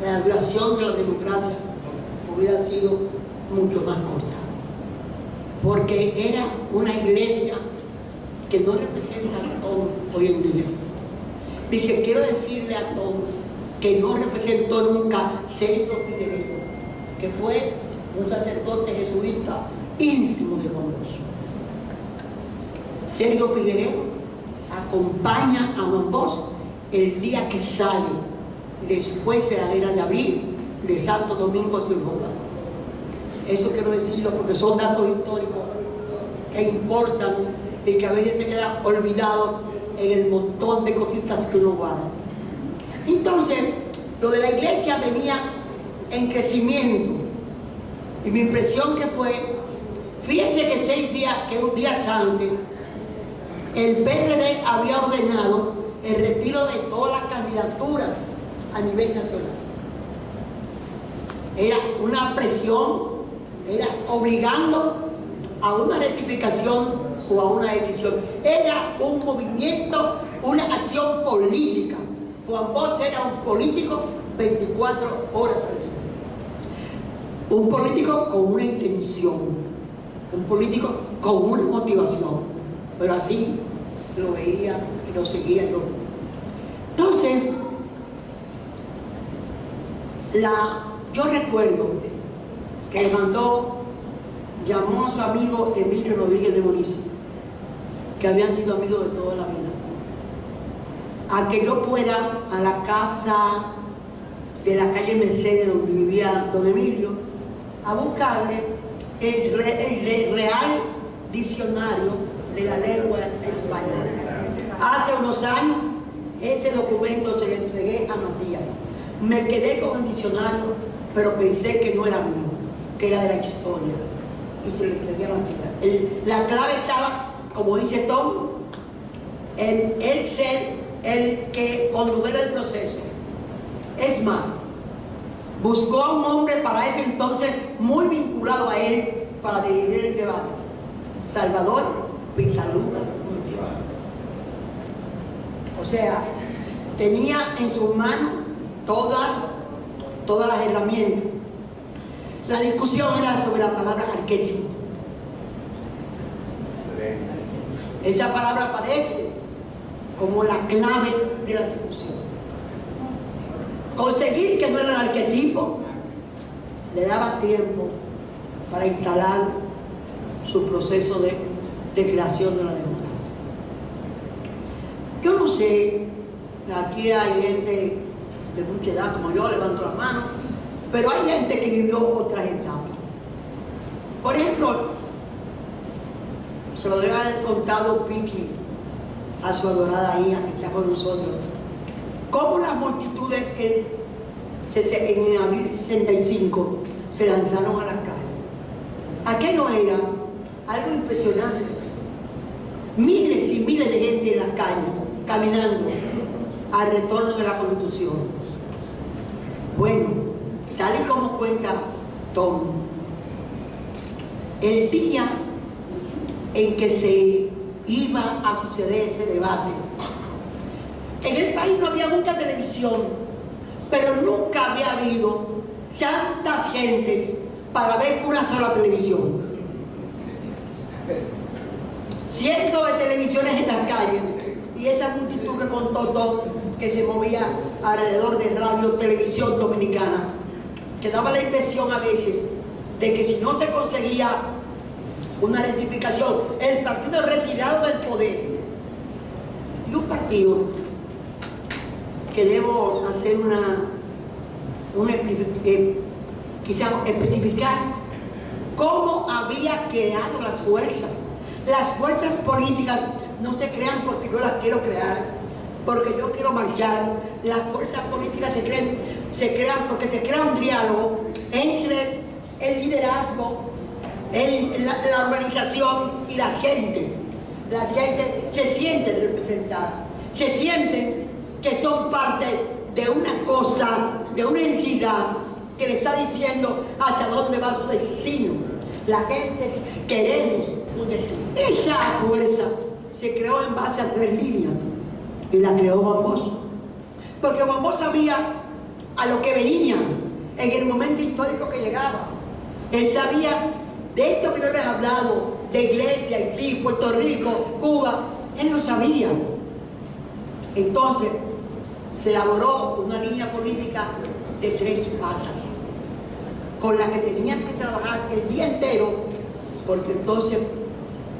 E: la violación de la democracia hubiera sido mucho más corta, porque era una Iglesia que no representa a todos hoy en día, y que quiero decirle a todos que no representó nunca Sergio Figueredo, que fue un sacerdote jesuita íntimo de Juan Bosch. Sergio Figueredo acompaña a Juan Bosch el día que sale después de la guerra de abril de Santo Domingo hacia Europa. Eso quiero decirlo porque son datos históricos que importan y que a veces se quedan olvidados en el montón de cositas que uno guarda. Entonces, lo de la iglesia venía en crecimiento. Y mi impresión que fue, fíjense que 6 días antes, el PRD había ordenado el retiro de todas las candidaturas a nivel nacional. Era una presión, era obligando a una rectificación o a una decisión. Era un movimiento, una acción política. Juan Bosch era un político 24 horas al día. Un político con una intención, un político con una motivación, pero así lo veía y lo seguía yo. Entonces, yo recuerdo que llamó a su amigo Emilio Rodríguez de Moniz, que habían sido amigos de toda la vida, a que yo fuera a la casa de la calle Mercedes donde vivía don Emilio, a buscarle el Real Diccionario de la Lengua Española. Hace unos años, ese documento se lo entregué a Matías. Me quedé con el diccionario, pero pensé que no era mío, que era de la historia. Y se lo entregué a Matías. La clave estaba, como dice Tom, en él ser el que condujera el proceso. Es más, buscó a un hombre para ese entonces muy vinculado a él para dirigir el debate. Salvador Pizaluga. O sea, tenía en sus manos todas las herramientas. La discusión era sobre la palabra arquetipo. Esa palabra aparece como la clave de la discusión. Conseguir que no era el arquetipo le daba tiempo para instalar su proceso de creación de la democracia. Yo no sé, aquí hay gente de mucha edad como yo, levanto la mano, pero hay gente que vivió otras etapas. Por ejemplo, se lo debe haber contado Piqui a su adorada hija que está con nosotros, cómo las multitudes en el abril 65 se lanzaron a las calles. Aquello era algo impresionante. Miles y miles de gente en las calles, caminando al retorno de la Constitución. Bueno, tal y como cuenta Tom, el día en que se iba a suceder ese debate, en el país no había mucha televisión, pero nunca había habido tantas gentes para ver una sola televisión. Cientos de televisiones en las calles y esa multitud que contó Tom, que se movía alrededor de radio, televisión dominicana, que daba la impresión a veces de que si no se conseguía una rectificación, el partido retirado del poder. Y un partido que debo hacer quizás especificar cómo había creado las fuerzas. Las fuerzas políticas no se crean porque yo las quiero crear, porque yo quiero marchar. Las fuerzas políticas se crean porque se crea un diálogo entre el liderazgo, la organización y las gentes. Las gentes se sienten representadas, se sienten que son parte de una cosa, de una entidad que le está diciendo hacia dónde va su destino. La gente queremos un destino. Esa fuerza se creó en base a 3 líneas y la creó Juan Bosch. Porque Juan Bosch sabía a lo que venía en el momento histórico que llegaba. Él sabía de esto que yo les he hablado, de Iglesia, Haití, Puerto Rico, Cuba. Él lo sabía. Entonces se elaboró una línea política de 3 patas, con la que tenían que trabajar el día entero, porque entonces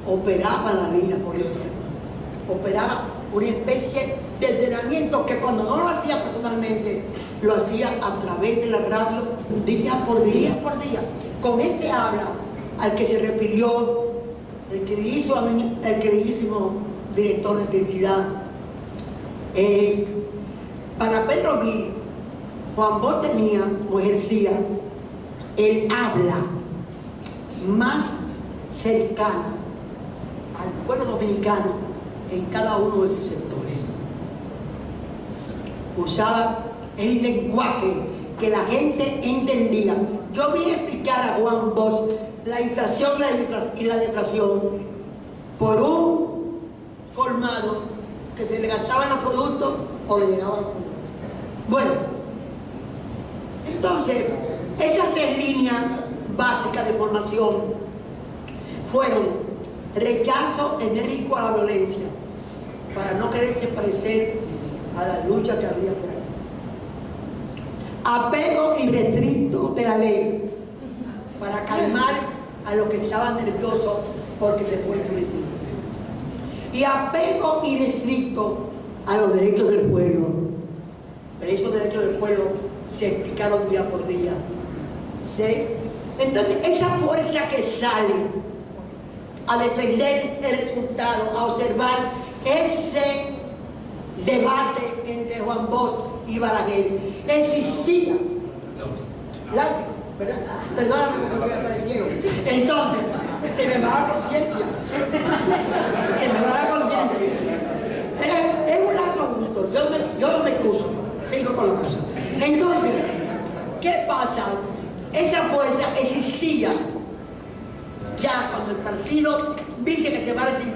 E: operaba la línea política, operaba una especie de entrenamiento que cuando no lo hacía personalmente, lo hacía a través de la radio, día por día por día. Con ese habla al que se refirió el queridísimo director de Felicidad. Para Pedro Gil, Juan Bosch tenía o ejercía el habla más cercana al pueblo dominicano en cada uno de sus sectores. Usaba el lenguaje que la gente entendía. Yo vi explicar a Juan Bosch la inflación y la deflación por un colmado que se le gastaban los productos o le llegaban los productos. Bueno, entonces, esas 3 líneas básicas de formación fueron rechazo enérgico a la violencia, para no quererse parecer a la lucha que había por ahí. Apego irrestricto de la ley, para calmar a los que estaban nerviosos porque se fue el juicio. Y apego irrestricto a los derechos del pueblo. Pero esos derechos del pueblo se explicaron día por día. ¿Sí? Entonces, esa fuerza que sale a defender el resultado, a observar ese debate entre Juan Bosch y Balaguer, existía. Láutico, ¿verdad? Perdóname porque me aparecieron. Entonces, se me va la conciencia. Se me va la conciencia. Es un lazo justo. Yo no me excuso. Sigo con la cosa. Entonces, ¿qué pasa? Esa fuerza existía ya cuando el partido dice que se va a existir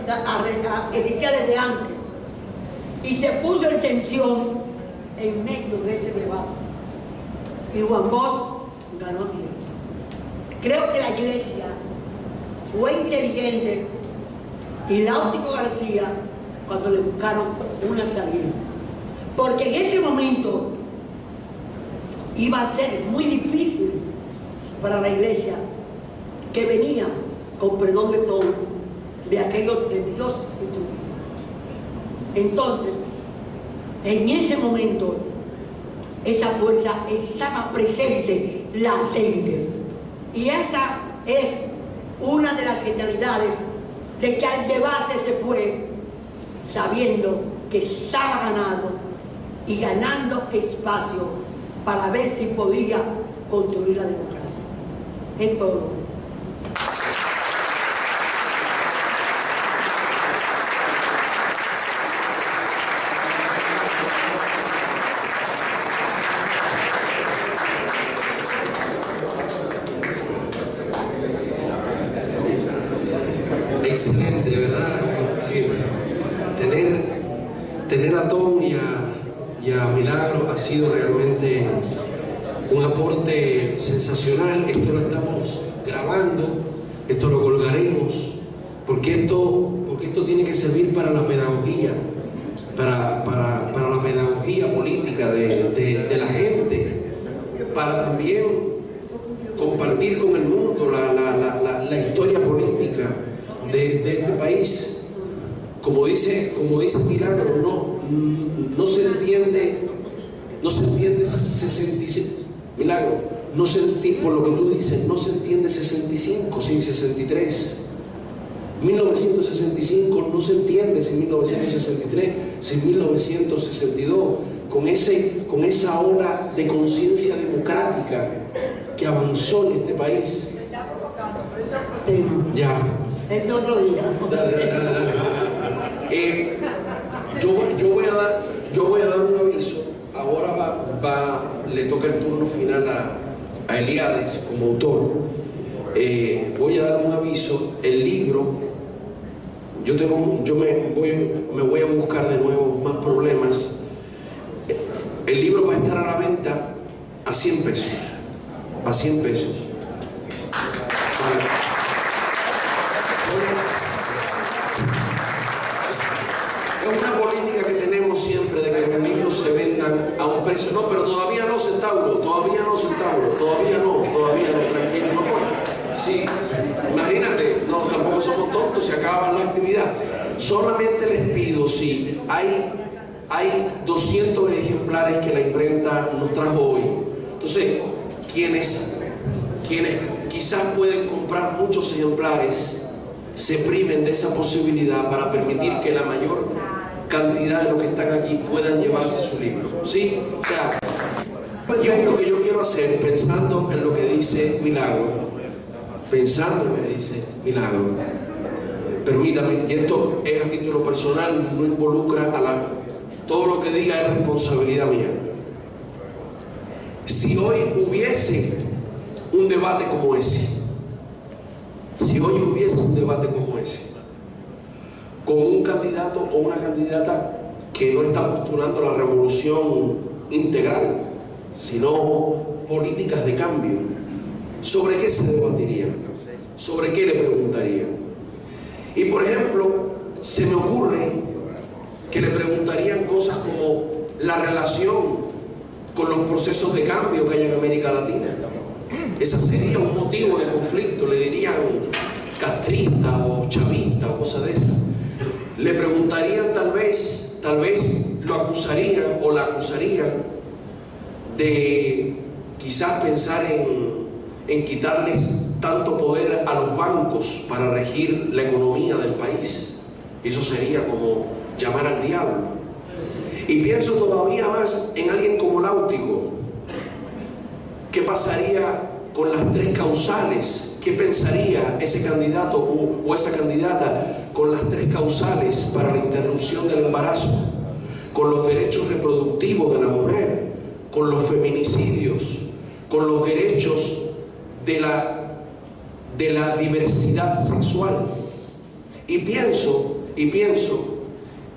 E: desde antes, y se puso en tensión en medio de ese debate. Y Juan Bosch ganó tiempo. Creo que la iglesia fue inteligente y Láutico García cuando le buscaron una salida. Porque en ese momento iba a ser muy difícil para la iglesia, que venía, con perdón de todo, de aquellos de Dios y tú. Entonces, en ese momento, esa fuerza estaba presente, latente. Y esa es una de las genialidades de que al debate se fue sabiendo que estaba ganado y ganando espacio para ver si podía construir la democracia. En todo.
A: Excelente, ¿verdad? Sí. Tener a Tom y a Milagro ha sido realmente un aporte sensacional. Esto lo estamos grabando, esto lo colgaremos, porque esto tiene que servir para la pedagogía, para la pedagogía política de la gente, para también compartir con el mundo la historia política de este país. Como dice Milagro, no se entiende 65. Milagro, por lo que tú dices, no se entiende 65 sin 63. 1965 no se entiende sin 1963, sin 1962, con esa ola de conciencia democrática que avanzó en este país. Ya.
E: Es otro día.
A: Dale. Yo voy a dar un aviso. Ahora le toca el turno final a Eliades como autor. Voy a dar un aviso. El libro, me voy a buscar de nuevo más problemas. El libro va a estar a la venta a 100 pesos. A 100 pesos. Es una política que tenemos siempre de que los niños se vendan a un precio. No, pero todavía no, Centauro, todavía no, tranquilo, no puede. Sí, imagínate, no, tampoco pues somos tontos, se acaba la actividad. Solamente les pido, si hay 200 ejemplares que la imprenta nos trajo hoy. Entonces, quienes quizás pueden comprar muchos ejemplares, se priven de esa posibilidad para permitir que la mayor cantidad de los que están aquí puedan llevarse su libro. ¿Sí? O sea, yo lo que yo quiero hacer, pensando en lo que dice Milagro, permítame, y esto es a título personal, no involucra todo lo que diga es responsabilidad mía. Si hoy hubiese un debate como ese, con un candidato o una candidata que no está postulando la revolución integral, sino políticas de cambio, ¿sobre qué se debatiría? ¿Sobre qué le preguntaría? Y por ejemplo, se me ocurre que le preguntarían cosas como la relación con los procesos de cambio que hay en América Latina. Ese sería un motivo de conflicto, le dirían castrista o chavista o cosas de esas. Le preguntarían tal vez lo acusarían o la acusarían de quizás pensar en quitarles tanto poder a los bancos para regir la economía del país. Eso sería como llamar al diablo. Y pienso todavía más en alguien como Láutico. ¿Qué pasaría con las 3 causales? ¿Qué pensaría ese candidato o esa candidata con las 3 causales para la interrupción del embarazo? Con los derechos reproductivos de la mujer, con los feminicidios, con los derechos de la diversidad sexual. Y pienso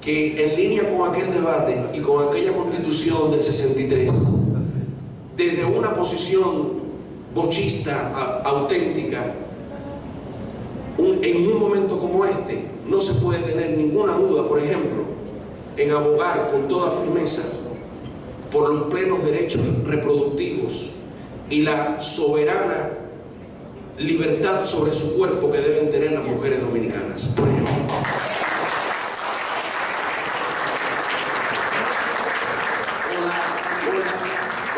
A: que en línea con aquel debate y con aquella constitución del 63, desde una posición bochista, auténtica, en un momento como este, no se puede tener ninguna duda, por ejemplo, en abogar con toda firmeza por los plenos derechos reproductivos y la soberana libertad sobre su cuerpo que deben tener las mujeres dominicanas, por ejemplo.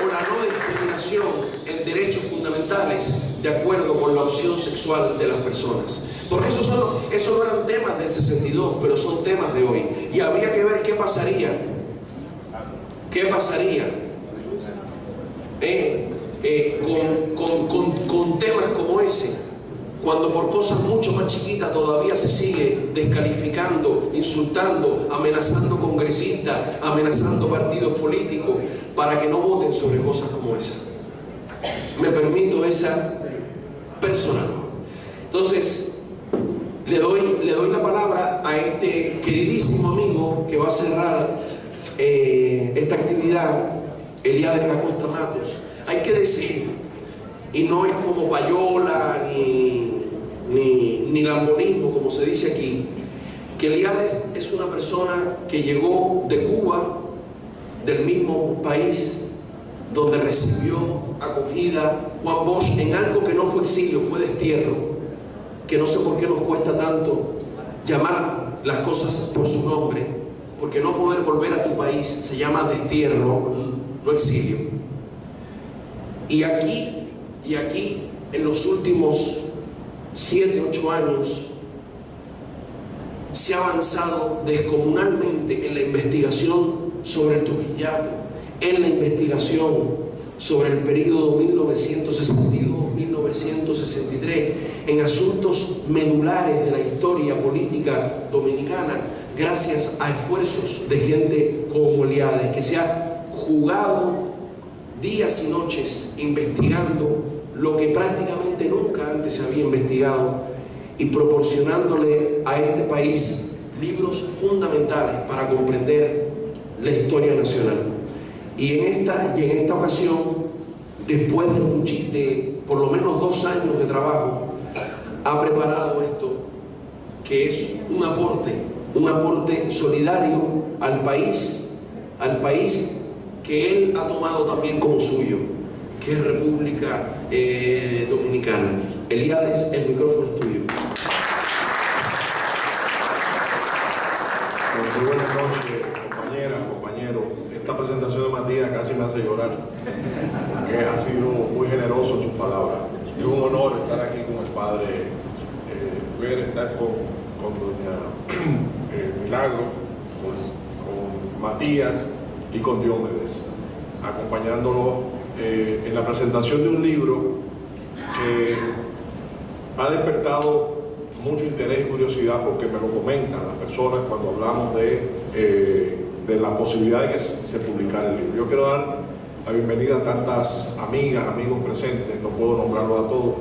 A: O la no discriminación en derechos fundamentales de acuerdo con la opción sexual de las personas. Porque esos no eran temas del 62, pero son temas de hoy. Y habría que ver qué pasaría con temas como ese, cuando por cosas mucho más chiquitas todavía se sigue descalificando, insultando, amenazando congresistas, amenazando partidos políticos para que no voten sobre cosas como esa. Me permito esa personal. Entonces, le doy la palabra a este queridísimo amigo que va a cerrar esta actividad, Eliades Acosta Matos. Hay que decir, y no es como payola ni lambonismo como se dice aquí, que Eliades es una persona que llegó de Cuba, del mismo país donde recibió acogida Juan Bosch, en algo que no fue exilio, fue destierro, que no sé por qué nos cuesta tanto llamar las cosas por su nombre, porque no poder volver a tu país se llama destierro, no exilio. Y aquí, en los últimos 7, 8 años, se ha avanzado descomunalmente en la investigación sobre el Trujillato, en la investigación sobre el periodo 1962-1963, en asuntos medulares de la historia política dominicana, gracias a esfuerzos de gente como Eliades, que se ha jugado días y noches investigando lo que prácticamente nunca antes se había investigado y proporcionándole a este país libros fundamentales para comprender la historia nacional. Y en esta ocasión, después de por lo menos 2 años de trabajo, ha preparado esto, que es un aporte solidario al país que él ha tomado también como suyo, que es República Dominicana. Eliades, el micrófono es tuyo.
F: noches, compañeras, compañeros. Esta presentación de Matías casi me hace llorar, porque ha sido muy generoso en sus palabras. Es un honor estar aquí con el padre, poder estar con doña Milagro, con Matías y con Diomedes, acompañándolo en la presentación de un libro que ha despertado mucho interés y curiosidad, porque me lo comentan las personas cuando hablamos de la posibilidad de que se publicara el libro. Yo quiero dar la bienvenida a tantas amigas, amigos presentes, no puedo nombrarlos a todos,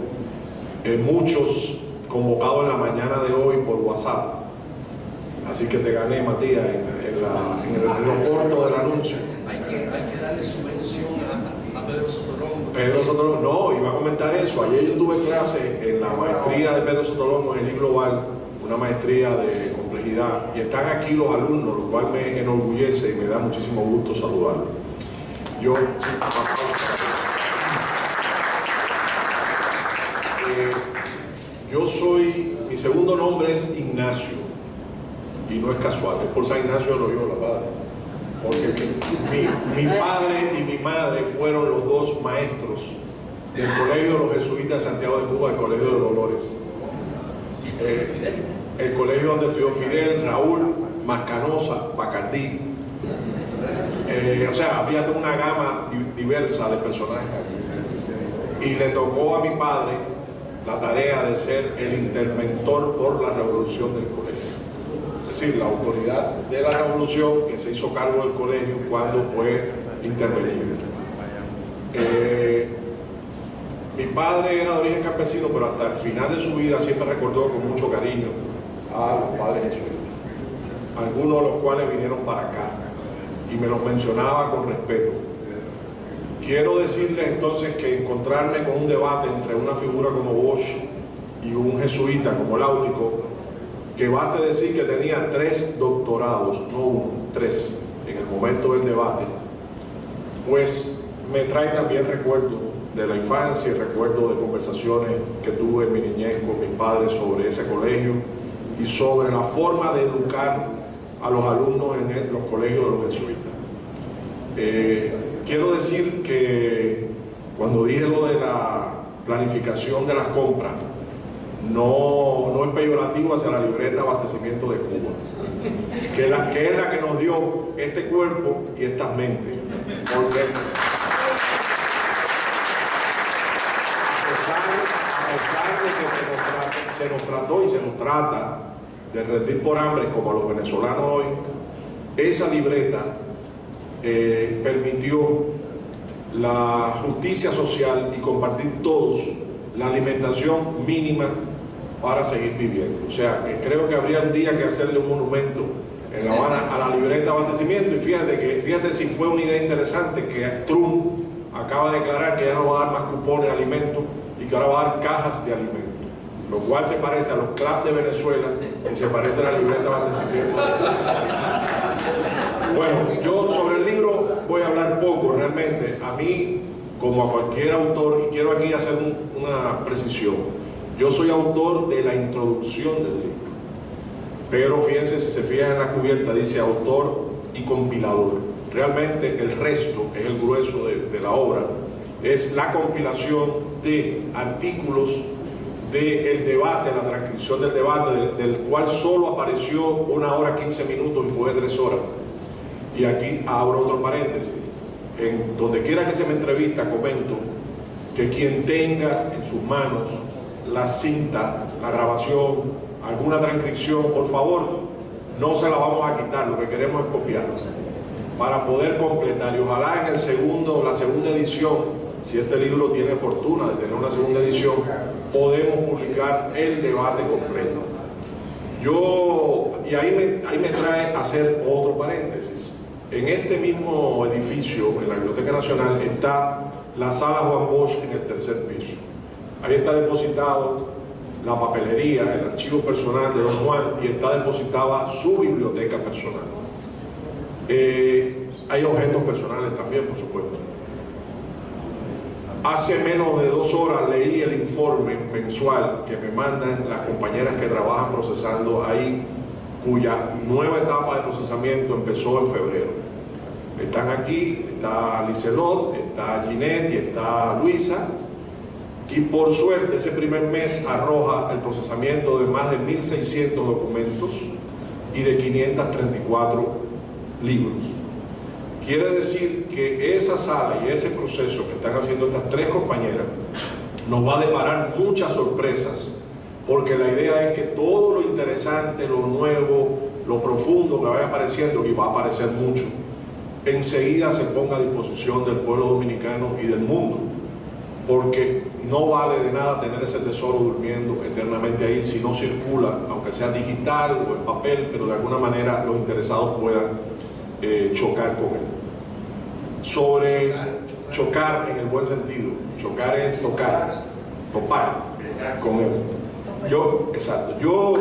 F: muchos convocados en la mañana de hoy por WhatsApp. Así que te gané, Matías, en lo corto del anuncio.
A: Hay que darle su mención a Pedro Sotolongo.
F: Pedro Sotolongo, no, iba a comentar eso. Ayer yo tuve clase en la maestría de Pedro Sotolongo en el Global, una maestría de complejidad, y están aquí los alumnos, lo cual me enorgullece y me da muchísimo gusto saludarlos. Mi segundo nombre es Ignacio, y no es casual, es por San Ignacio de Loyola, padre. Porque mi padre y mi madre fueron los dos maestros del Colegio de los Jesuitas de Santiago de Cuba, el Colegio de Dolores. El colegio donde estudió Fidel, Raúl, Mascanosa, Bacardí. O sea, había toda una gama diversa de personajes. Y le tocó a mi padre la tarea de ser el interventor por la revolución del colegio. Es decir, la autoridad de la revolución que se hizo cargo del colegio cuando fue intervenido. Mi padre era de origen campesino, pero hasta el final de su vida siempre recordó con mucho cariño a los padres jesuitas, algunos de los cuales vinieron para acá, y me los mencionaba con respeto. Quiero decirles entonces que encontrarme con un debate entre una figura como Bosch y un jesuita como Láutico, que baste decir que tenía 3 doctorados, no uno, 3, en el momento del debate, pues me trae también recuerdos de la infancia y recuerdos de conversaciones que tuve en mi niñez con mis padres sobre ese colegio y sobre la forma de educar a los alumnos en los colegios de los jesuitas. Quiero decir que cuando dije lo de la planificación de las compras, no es peyorativo hacia la libreta de abastecimiento de Cuba, que es la que nos dio este cuerpo y estas mentes. Porque a pesar de que se nos trató y se nos trata de rendir por hambre como a los venezolanos hoy, esa libreta permitió la justicia social y compartir todos la alimentación mínima para seguir viviendo. O sea, que creo que habría un día que hacerle un monumento en La Habana a la libreta de abastecimiento. Y fíjate si fue una idea interesante que Trump acaba de declarar que ya no va a dar más cupones de alimentos y que ahora va a dar cajas de alimentos, lo cual se parece a los clubs de Venezuela y se parece a la libreta de abastecimiento. Bueno, yo sobre el libro voy a hablar poco realmente. A mí, como a cualquier autor, y quiero aquí hacer una precisión, yo soy autor de la introducción del libro, pero fíjense, si se fijan en la cubierta dice autor y compilador. Realmente el resto es el grueso de la obra, es la compilación de artículos del debate, la transcripción del debate, del cual solo apareció 1 hora 15 minutos y fue de 3 horas. Y aquí abro otro paréntesis. En donde quiera que se me entrevista, comento que quien tenga en sus manos la cinta, la grabación, alguna transcripción, por favor, no se la vamos a quitar, lo que queremos es copiarla para poder completar. Y ojalá en la segunda edición, si este libro tiene fortuna de tener una segunda edición, podemos publicar el debate completo. Y ahí me trae a hacer otro paréntesis. En este mismo edificio, en la Biblioteca Nacional, está la sala Juan Bosch en el 3er piso. Ahí está depositado la papelería, el archivo personal de don Juan, y está depositada su biblioteca personal. Hay objetos personales también, por supuesto. Hace menos de 2 horas leí el informe mensual que me mandan las compañeras que trabajan procesando ahí cuya nueva etapa de procesamiento empezó en febrero. Están aquí, está Licelot, está Ginette y está Luisa, y por suerte ese primer mes arroja el procesamiento de más de 1.600 documentos y de 534 libros. Quiere decir que esa sala y ese proceso que están haciendo estas tres compañeras nos va a deparar muchas sorpresas, porque la idea es que todo lo interesante, lo nuevo, lo profundo que vaya apareciendo, y va a aparecer mucho, enseguida se ponga a disposición del pueblo dominicano y del mundo, porque no vale de nada tener ese tesoro durmiendo eternamente ahí si no circula, aunque sea digital o en papel, pero de alguna manera los interesados puedan chocar con él. Sobre chocar en el buen sentido, chocar es tocar, topar con él. Yo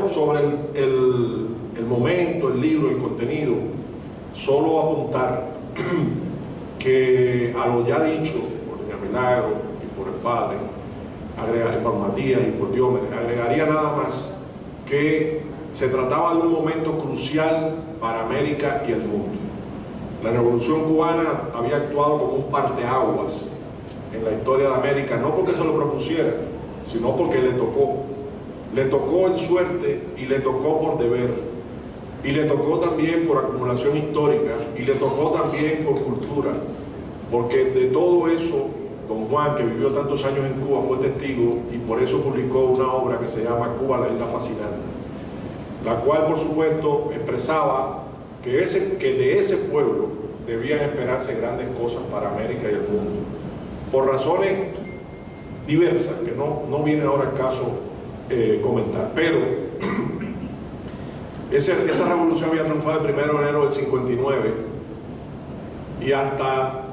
F: sobre el momento, el libro, el contenido, solo apuntar que a lo ya dicho por doña Milagro y por el padre, por Matías y por Diomedes, agregaría nada más que se trataba de un momento crucial para América y el mundo. La Revolución Cubana había actuado como un parteaguas en la historia de América, no porque se lo propusiera, sino porque le tocó. Le tocó en suerte y le tocó por deber. Y le tocó también por acumulación histórica y le tocó también por cultura. Porque de todo eso, don Juan, que vivió tantos años en Cuba, fue testigo y por eso publicó una obra que se llama Cuba, la isla fascinante, la cual, por supuesto, expresaba que de ese pueblo debían esperarse grandes cosas para América y el mundo, por razones diversas, que no viene ahora al caso comentar, pero esa revolución había triunfado el 1 de enero del 59 y hasta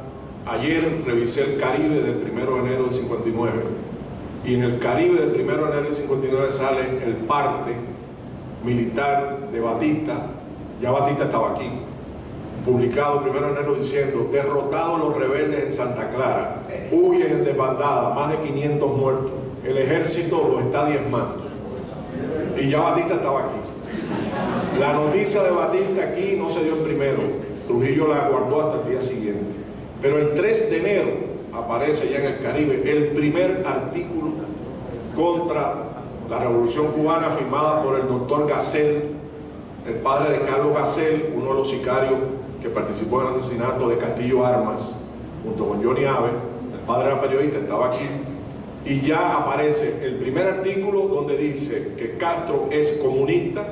F: ayer revisé el Caribe del 1 de enero del 59 y en el Caribe del 1 de enero del 59 sale el parte militar de Batista. Ya Batista estaba aquí, publicado el 1 de enero diciendo: derrotados los rebeldes en Santa Clara, huyen en desbandada, más de 500 muertos, el ejército los está diezmando. Y ya Batista estaba aquí. La noticia de Batista aquí no se dio en primero, Trujillo la guardó hasta el día siguiente, pero el 3 de enero aparece ya en el Caribe el primer artículo contra la Revolución Cubana, firmada por el doctor Gacel, el padre de Carlos Gacel, uno de los sicarios que participó en el asesinato de Castillo Armas, junto con Johnny Abe. El padre era periodista, estaba aquí, y ya aparece el primer artículo donde dice que Castro es comunista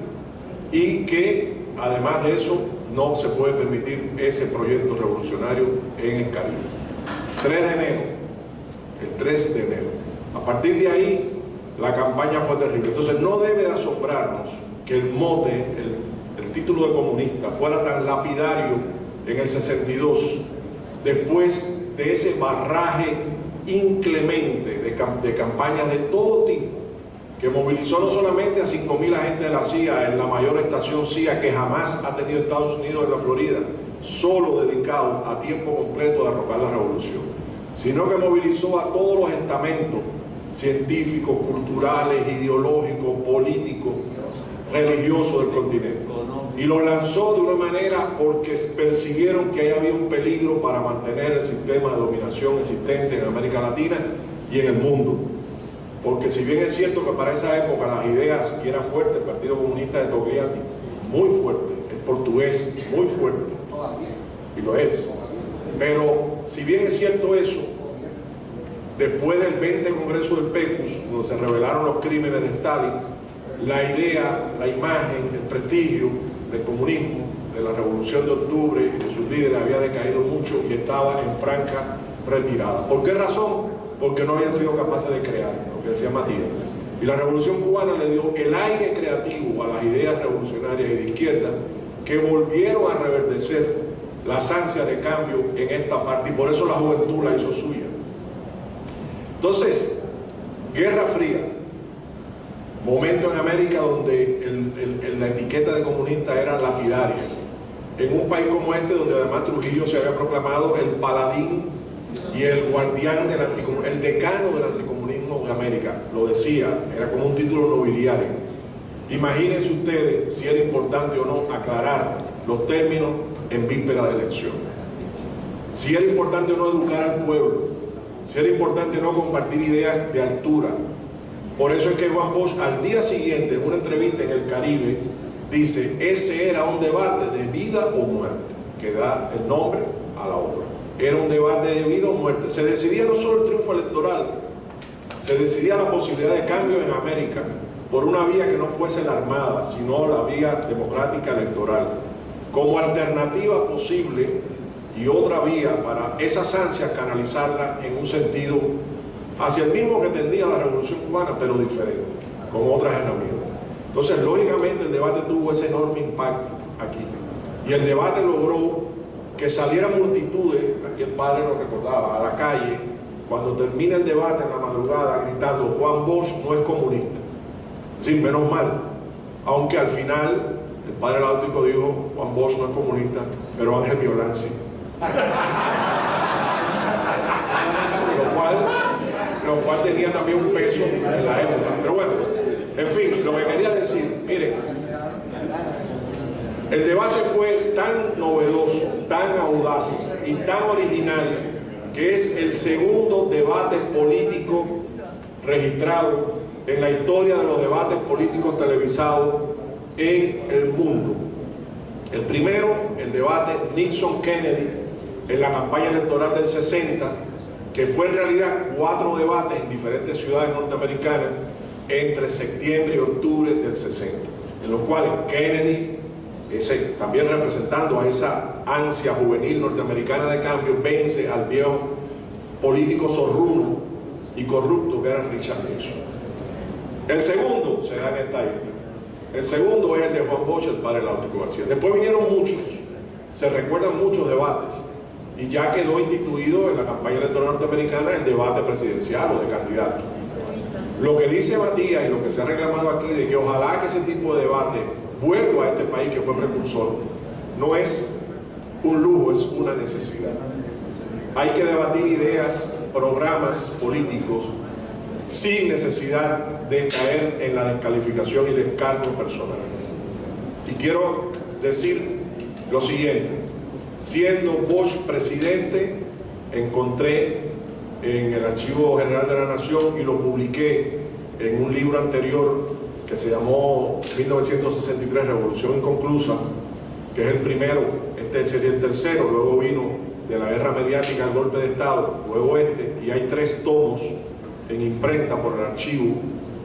F: y que, además de eso, no se puede permitir ese proyecto revolucionario en el Caribe. 3 de enero, el 3 de enero. A partir de ahí, la campaña fue terrible. Entonces, no debe de asombrarnos que el mote, el título de comunista, fuera tan lapidario en el 62, después de ese barraje inclemente de campañas de todo tipo, que movilizó no solamente a 5.000 agentes de la CIA en la mayor estación CIA que jamás ha tenido Estados Unidos en la Florida, solo dedicado a tiempo completo a derrocar la revolución, sino que movilizó a todos los estamentos científicos, culturales, ideológicos, políticos, religiosos del continente, y lo lanzó de una manera porque percibieron que ahí había un peligro para mantener el sistema de dominación existente en América Latina y en el mundo. Porque si bien es cierto que para esa época las ideas, y era fuerte el Partido Comunista de Togliatti, muy fuerte, el portugués, muy fuerte, y lo es, pero si bien es cierto eso, después del 20 Congreso del PECUS, donde se revelaron los crímenes de Stalin, la idea, la imagen, el prestigio del comunismo, de la Revolución de Octubre y de sus líderes había decaído mucho y estaba en franca retirada. ¿Por qué razón? Porque no habían sido capaces de crear, lo que decía Matías. Y la Revolución Cubana le dio el aire creativo a las ideas revolucionarias y de izquierda que volvieron a reverdecer las ansias de cambio en esta parte, y por eso la juventud la hizo suya. Entonces, Guerra Fría, momento en América donde la etiqueta de comunista era lapidaria, en un país como este donde además Trujillo se había proclamado el paladín y el guardián del anticomunismo, el decano del anticomunismo de América, lo decía, era como un título nobiliario. Imagínense ustedes si era importante o no aclarar los términos en víspera de elección. Si era importante o no educar al pueblo. Si era importante o no compartir ideas de altura. Por eso es que Juan Bosch al día siguiente, en una entrevista en el Caribe, dice, ese era un debate de vida o muerte, que da el nombre a la obra. Era un debate de vida o muerte. Se decidía no solo el triunfo electoral, se decidía la posibilidad de cambio en América por una vía que no fuese la armada, sino la vía democrática electoral, como alternativa posible y otra vía para esas ansias canalizarlas en un sentido hacia el mismo que tendía la Revolución Cubana, pero diferente, con otras herramientas. Entonces, lógicamente, el debate tuvo ese enorme impacto aquí. Y el debate logró que salieran multitudes, aquí el padre lo recordaba, a la calle, cuando termina el debate en la madrugada, gritando, Juan Bosch no es comunista. Es decir, menos mal. Aunque al final, el padre Láutico dijo, Juan Bosch no es comunista, pero Ángel Violán sí. Lo cual tenía también un peso en la época. Pero bueno, en fin, lo que quería decir, miren, el debate fue tan novedoso, tan audaz y tan original que es el segundo debate político registrado en la historia de los debates políticos televisados en el mundo. El primero, el debate Nixon-Kennedy en la campaña electoral del 60, que fue en realidad 4 debates en diferentes ciudades norteamericanas entre septiembre y octubre del 60, en los cuales Kennedy, también representando a esa ansia juvenil norteamericana de cambio, vence al viejo político zorruno y corrupto que era Richard Nixon. El segundo se da en esta isla. El segundo es el de Juan Bosch, el padre Láutico García. Después vinieron muchos, se recuerdan muchos debates, y ya quedó instituido en la campaña electoral norteamericana el debate presidencial o de candidato. Lo que dice Matías y lo que se ha reclamado aquí de que ojalá que ese tipo de debate vuelva a este país que fue precursor, no es un lujo, es una necesidad. Hay que debatir ideas, programas políticos sin necesidad de caer en la descalificación y el escarnio personal. Y quiero decir lo siguiente: siendo Bosch presidente, encontré en el Archivo General de la Nación y lo publiqué en un libro anterior que se llamó 1963, Revolución Inconclusa, que es el primero, este sería el tercero, luego vino de la guerra mediática al golpe de Estado, luego y hay 3 tomos en imprenta por el archivo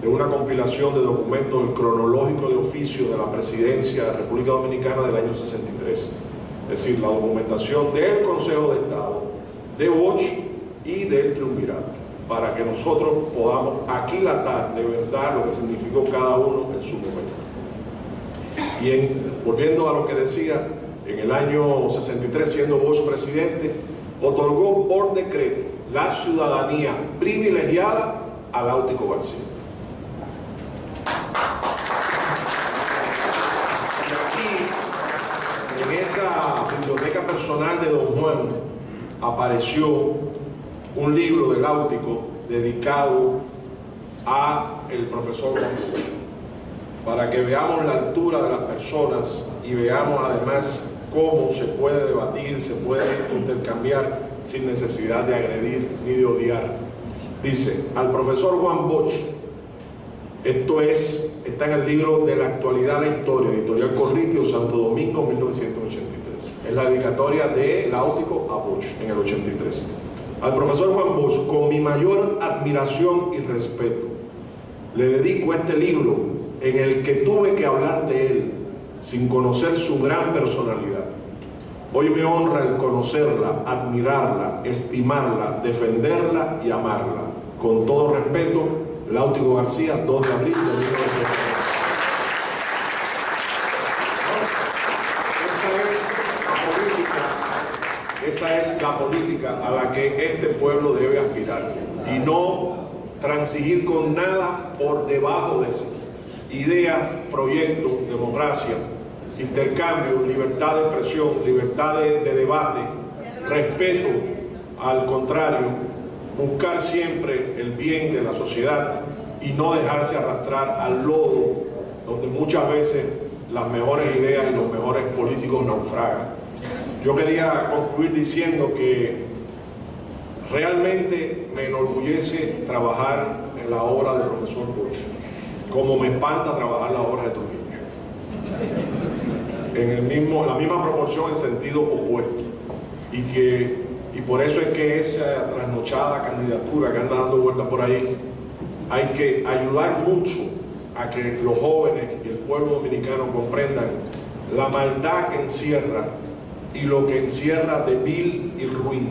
F: de una compilación de documentos del cronológico de oficio de la presidencia de la República Dominicana del año 63. Es decir, la documentación del Consejo de Estado, de Bosch y del Triunvirato, para que nosotros podamos aquilatar de verdad lo que significó cada uno en su momento. Y volviendo a lo que decía, en el año 63, siendo Bosch presidente, otorgó por decreto la ciudadanía privilegiada a Láutico García. Y aquí, en esa biblioteca personal de Don Juan, apareció un libro de Láutico dedicado a el profesor Juan Bosch, para que veamos la altura de las personas y veamos además cómo se puede debatir, se puede intercambiar sin necesidad de agredir ni de odiar. Dice, al profesor Juan Bosch, está en el libro de la actualidad, la historia, editorial Corripio, Santo Domingo, 1983. Es la dedicatoria de Láutico a Bosch en el 83. Al profesor Juan Bosch, con mi mayor admiración y respeto, le dedico este libro en el que tuve que hablar de él sin conocer su gran personalidad. Hoy me honra el conocerla, admirarla, estimarla, defenderla y amarla. Con todo respeto, Láutico García, 2 de abril de 1990. Esa es la política a la que este pueblo debe aspirar y no transigir con nada por debajo de eso. Ideas, proyectos, democracia, intercambio, libertad de expresión, libertad de debate, respeto al contrario, buscar siempre el bien de la sociedad y no dejarse arrastrar al lodo donde muchas veces las mejores ideas y los mejores políticos naufragan. Yo quería concluir diciendo que realmente me enorgullece trabajar en la obra del profesor Bosch, como me espanta trabajar la obra de Trujillo. En la misma proporción en sentido opuesto. Y por eso es que esa trasnochada candidatura que anda dando vueltas por ahí, hay que ayudar mucho a que los jóvenes y el pueblo dominicano comprendan la maldad que encierra y lo que encierra de vil y ruin.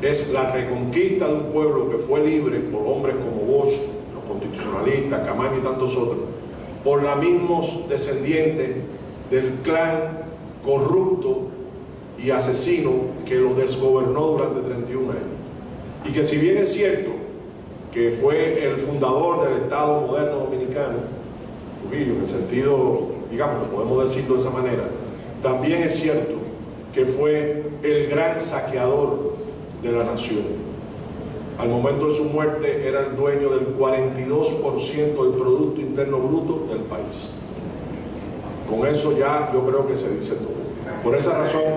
F: Es la reconquista de un pueblo que fue libre por hombres como Bosch, los constitucionalistas, Camaño y tantos otros, por los mismos descendientes del clan corrupto y asesino que lo desgobernó durante 31 años. Y que si bien es cierto que fue el fundador del Estado moderno dominicano, Trujillo, en el sentido, digamos, podemos decirlo de esa manera, también es cierto que fue el gran saqueador de la nación. Al momento de su muerte era el dueño del 42% del Producto Interno Bruto del país. Con eso ya yo creo que se dice todo. Por esa razón,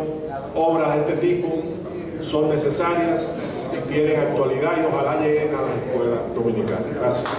F: obras de este tipo son necesarias y tienen actualidad y ojalá lleguen a las escuelas dominicanas. Gracias.